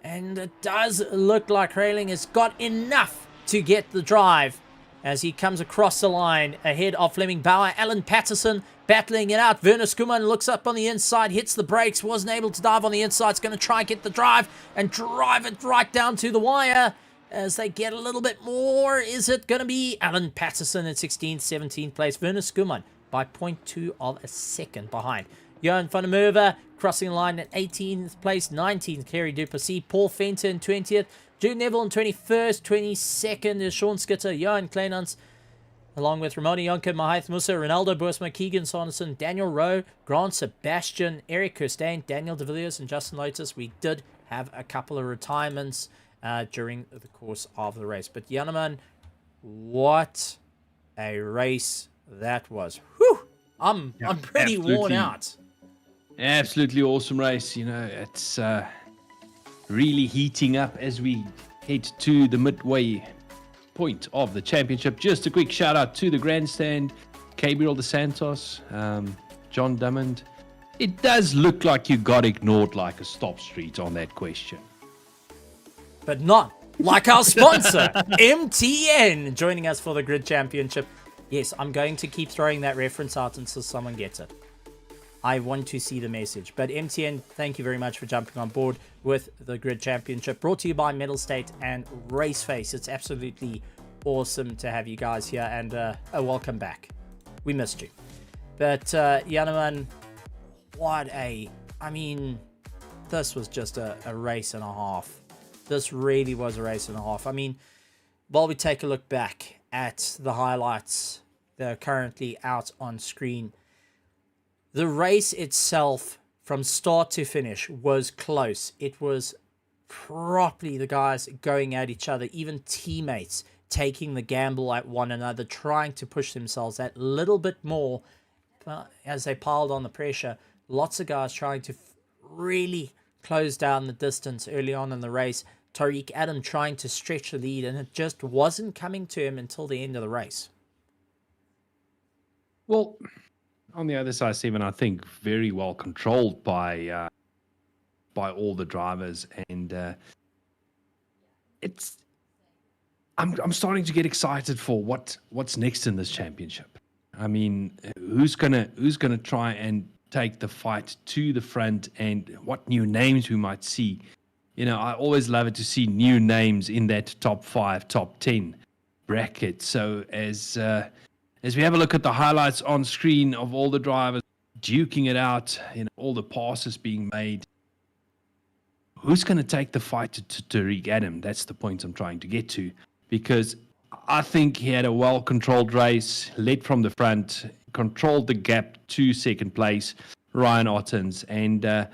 And it does look like Kraling has got enough to get the drive. as he comes across the line ahead of Fleming Bauer. Alan Patterson battling it out. Werner Skuman looks up on the inside, hits the brakes, wasn't able to dive on the inside. It's going to try and get the drive and drive it right down to the wire as they get a little bit more. Is it going to be Alan Patterson at 16th, 17th place? Werner Skuman by 0.2 of a second behind. Johan van der Merwe crossing the line at 18th place, 19th, Kerry Duplessis. Paul Fenton, 20th. Jude Neville in 21st, 22nd is Sean Skitter, Johan Kleinans, along with Ramona Jonker, Mahath Musa, Ronaldo Boersma, Keegan Saunderson, Daniel Rowe, Grant Sebastian, Eric Kirstein, Daniel de Villiers, and Justin Lotus. We did have a couple of retirements during the course of the race. But Janneman, what a race that was. Whew! I'm pretty worn out. Absolutely awesome race. You know, it's really heating up as we head to the midway point of the championship. Just a quick shout out to the grandstand, Gabriel dos Santos, John Drummond. It does look like you got ignored like a stop street on that question. But not like our sponsor, MTN, joining us for the Grid Championship. Yes, I'm going to keep throwing that reference out until someone gets it. I want to see the message. But MTN, thank you very much for jumping on board with the Grid Championship. Brought to you by Mettlestate and RaceFace. It's absolutely awesome to have you guys here, and a welcome back. We missed you. But Janneman, this was just a race and a half. This really was a race and a half. I mean, while we take a look back at the highlights that are currently out on screen, the race itself, from start to finish, was close. It was properly the guys going at each other, even teammates taking the gamble at one another, trying to push themselves that little bit more as they piled on the pressure. Lots of guys trying to really close down the distance early on in the race. Tariq Adam trying to stretch the lead, and it just wasn't coming to him until the end of the race. Well, on the other side, Stephen, I think very well controlled by all the drivers, and I'm starting to get excited for what's next in this championship. I mean, who's gonna try and take the fight to the front, and what new names we might see. You know, I always love it to see new names in that top 5, top 10 bracket. So as we have a look at the highlights on screen of all the drivers duking it out, you know, all the passes being made, who's going to take the fight to Tariq Adam? That's the point I'm trying to get to, because I think he had a well-controlled race, led from the front, controlled the gap to second place, Ryan Ottens, and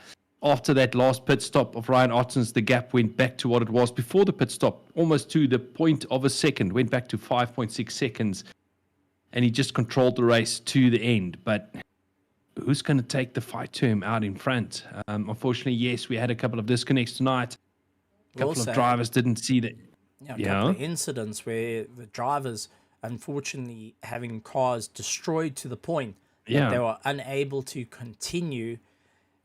after that last pit stop of Ryan Ottens, the gap went back to what it was before the pit stop, almost to the point of a second, went back to 5.6 seconds. And he just controlled the race to the end. But who's going to take the fight to him out in front? Unfortunately, yes, we had a couple of disconnects tonight. A couple of drivers didn't see that. A couple of incidents where the drivers, unfortunately, having cars destroyed to the point that they were unable to continue.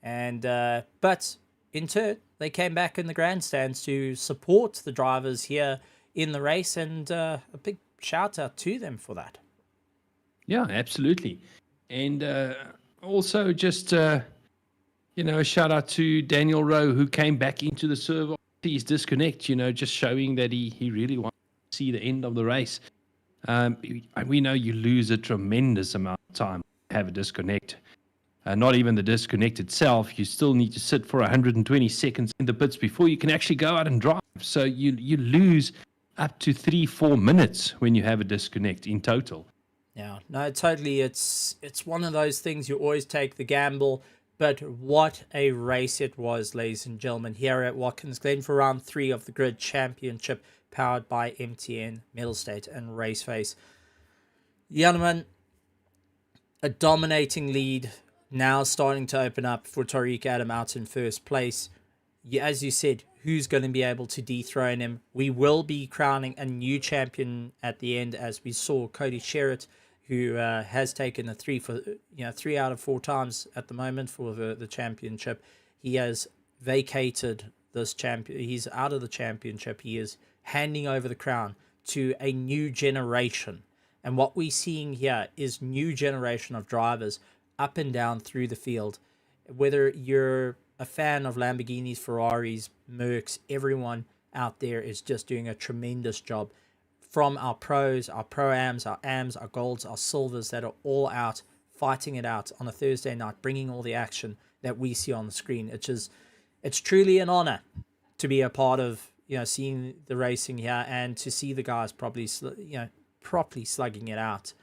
And but in turn, they came back in the grandstands to support the drivers here in the race, and a big shout out to them for that. Yeah, absolutely. And also just, a shout out to Daniel Rowe, who came back into the server after his disconnect, just showing that he really wants to see the end of the race. We know you lose a tremendous amount of time to have a disconnect. Not even the disconnect itself. You still need to sit for 120 seconds in the pits before you can actually go out and drive. So you lose up to 3-4 minutes when you have a disconnect in total. Yeah, no, totally. It's one of those things, you always take the gamble, but what a race it was, ladies and gentlemen, here at Watkins Glen for round 3 of the Grid Championship, powered by MTN, Mettlestate, and RaceFace. Janneman, a dominating lead, now starting to open up for Tariq Adam out in first place. As you said, who's going to be able to dethrone him? We will be crowning a new champion at the end, as we saw Cody Sherritt, who has taken a 3 out of 4 times at the moment for the championship. He has vacated this champion. He's out of the championship. He is handing over the crown to a new generation. And what we're seeing here is new generation of drivers up and down through the field. Whether you're a fan of Lamborghinis, Ferraris, Mercs, everyone out there is just doing a tremendous job. From our pros, our pro-ams, our ams, our golds, our silvers that are all out fighting it out on a Thursday night, bringing all the action that we see on the screen. It's truly an honor to be a part of, seeing the racing here and to see the guys properly slugging it out.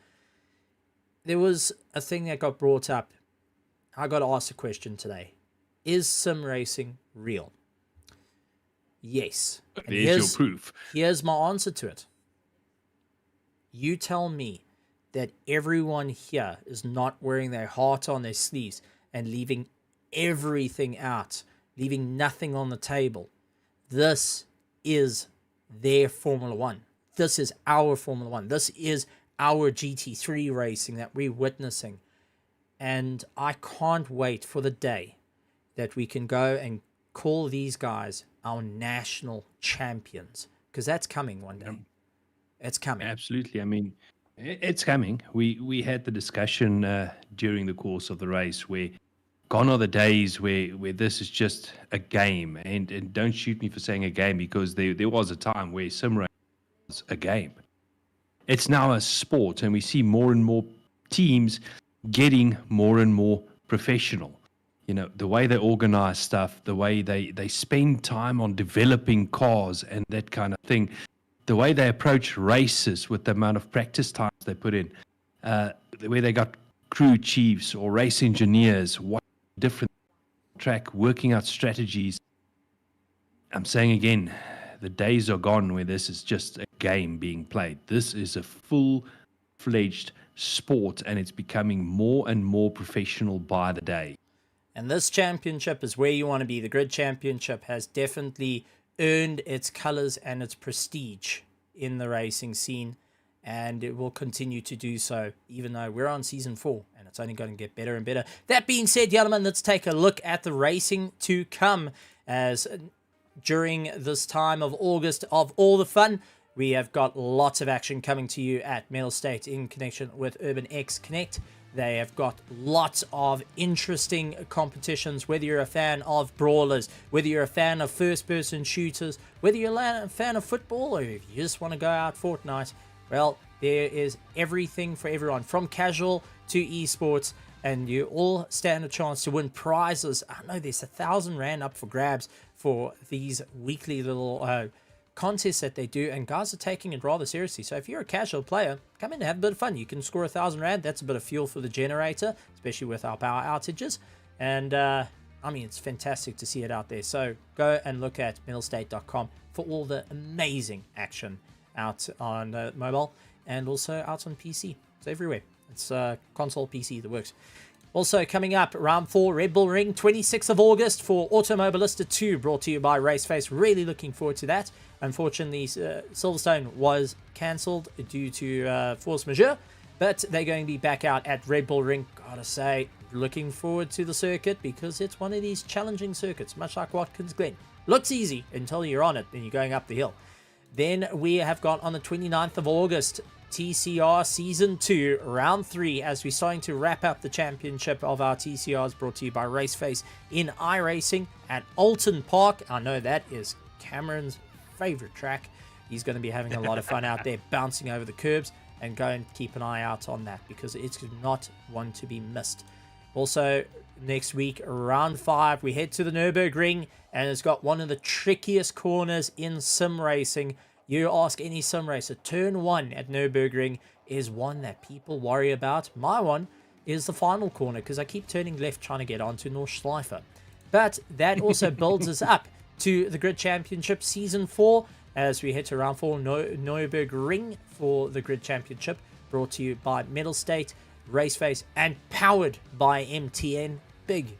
There was a thing that got brought up. I got asked a question today. Is sim racing real? Yes. And There's your proof. Here's my answer to it. You tell me that everyone here is not wearing their heart on their sleeves and leaving everything out, leaving nothing on the table. This is their Formula One. This is our Formula One. This is our GT3 racing that we're witnessing. And I can't wait for the day that we can go and call these guys our national champions, because that's coming one day. It's coming. Absolutely. I mean, it's coming. We had the discussion during the course of the race where gone are the days where this is just a game. And don't shoot me for saying a game, because there was a time where sim racing was a game. It's now a sport, and we see more and more teams getting more and more professional. The way they organize stuff, the way they spend time on developing cars and that kind of thing, the way they approach races with the amount of practice times they put in, the way they got crew chiefs or race engineers, what different track, working out strategies. I'm saying again, the days are gone where this is just a game being played. This is a full-fledged sport, and it's becoming more and more professional by the day. And this championship is where you want to be. The Grid Championship has definitely earned its colors and its prestige in the racing scene, and it will continue to do so, even though we're on season 4 and it's only going to get better and better. That being said, gentlemen, let's take a look at the racing to come, as during this time of August of all the fun, we have got lots of action coming to you at Mettlestate in connection with Urban X Connect. They have got lots of interesting competitions, whether you're a fan of brawlers, whether you're a fan of first-person shooters, whether you're a fan of football, or if you just want to go out Fortnite. Well, there is everything for everyone, from casual to esports, and you all stand a chance to win prizes. I know there's 1,000 Rand up for grabs for these weekly little contests that they do, and guys are taking it rather seriously. So if you're a casual player, come in and have a bit of fun. You can score 1,000 Rand. That's a bit of fuel for the generator, especially with our power outages. And I mean, it's fantastic to see it out there. So go and look at Mettlestate.com for all the amazing action out on mobile and also out on PC. It's everywhere. It's console, PC, the works. Also coming up, round 4, Red Bull Ring, 26th of August for Automobilista 2, brought to you by RaceFace. Really looking forward to that. Unfortunately, Silverstone was cancelled due to force majeure, but they're going to be back out at Red Bull Ring. Gotta say, looking forward to the circuit, because it's one of these challenging circuits, much like Watkins Glen. Looks easy until you're on it and you're going up the hill. Then we have got on the 29th of August, TCR Season 2, Round 3, as we're starting to wrap up the championship of our TCRs, brought to you by RaceFace in iRacing at Alton Park. I know that is Cameron's favorite track. He's going to be having a lot of fun out there, bouncing over the curbs, and go and keep an eye out on that, because it's not one to be missed. Also, next week, round 5, we head to the Nürburgring, and it's got one of the trickiest corners in sim racing. You ask any sim racer, turn 1 at Nürburgring is one that people worry about. My one is the final corner, because I keep turning left trying to get onto Nordschleife. But that also builds us up to the Grid Championship Season 4, as we head to round 4, Nürburgring for the Grid Championship, brought to you by Mettlestate, RaceFace, and powered by MTN. Big,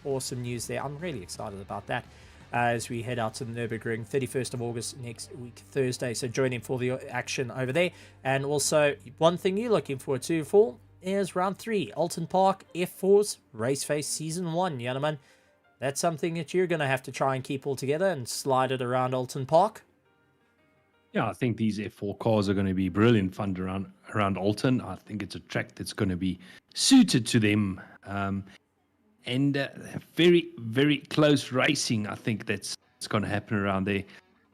awesome news there. I'm really excited about that, as we head out to the Nürburgring, 31st of August next week, Thursday. So join in for the action over there. And also, one thing you're looking forward to for is round 3, Alton Park F4's RaceFace Season 1, gentlemen. That's something that you're going to have to try and keep all together and slide it around Alton Park. Yeah, I think these F4 cars are going to be brilliant fun around Alton. I think it's a track that's going to be suited to them. And very, very close racing. I think that's going to happen around there.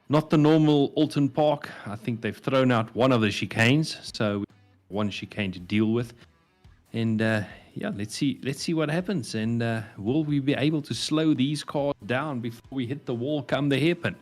Not the normal Alton Park. I think they've thrown out one of the chicanes, so one chicane to deal with. And yeah, let's see what happens. And will we be able to slow these cars down before we hit the wall come the hairpin?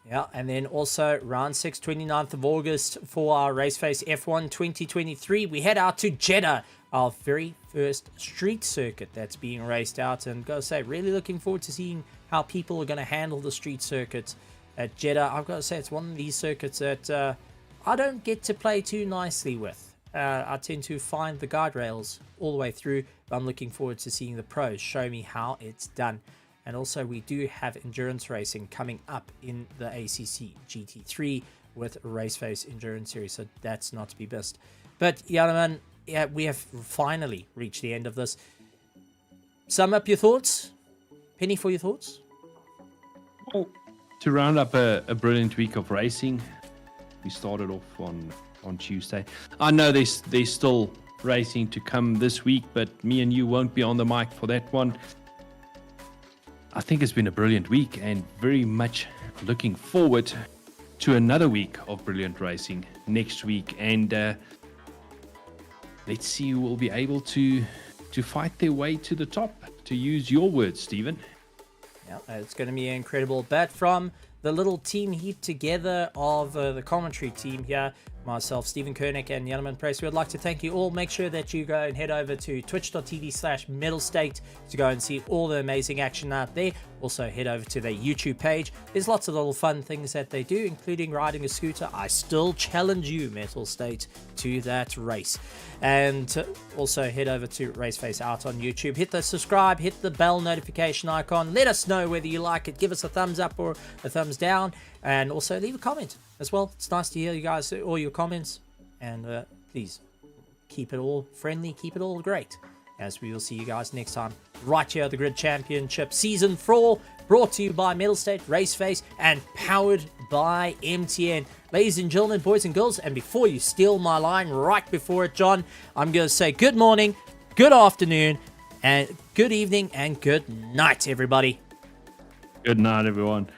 Yeah, and then also round 6, 29th of August for our RaceFace F1 2023. We head out to Jeddah, our very first street circuit that's being raced out. And gotta say, really looking forward to seeing how people are going to handle the street circuit at Jeddah. I've got to say, it's one of these circuits that I don't get to play too nicely with. I tend to find the guardrails all the way through, but I'm looking forward to seeing the pros show me how it's done. And also we do have endurance racing coming up in the ACC GT3 with RaceFace Endurance Series, so that's not to be missed. But gentlemen, yeah, we have finally reached the end of this. Sum up your thoughts. Penny, for your thoughts? Well, to round up a brilliant week of racing, we started off on Tuesday. I know there's still racing to come this week, but me and you won't be on the mic for that one. I think it's been a brilliant week and very much looking forward to another week of brilliant racing next week. And let's see who will be able to fight their way to the top, to use your words, Stephen. Yeah, it's going to be incredible. But from the little team heaped together of the commentary team here, myself, Stephen Koenig, and Yellowman Press, we would like to thank you all. Make sure that you go and head over to twitch.tv/Mettlestate to go and see all the amazing action out there. Also head over to their YouTube page. There's lots of little fun things that they do, including riding a scooter. I still challenge you, Mettlestate, to that race. And also head over to RaceFace out on YouTube. Hit the subscribe, hit the bell notification icon. Let us know whether you like it. Give us a thumbs up or a thumbs down. And also leave a comment as well. It's nice to hear you guys, all your comments. And please keep it all friendly, keep it all great. As we will see you guys next time, right here at the Grid Championship Season 4, brought to you by Mettlestate, RaceFace, and powered by MTN. Ladies and gentlemen, boys and girls, and before you steal my line right before it, John, I'm going to say good morning, good afternoon, and good evening, and good night, everybody. Good night, everyone.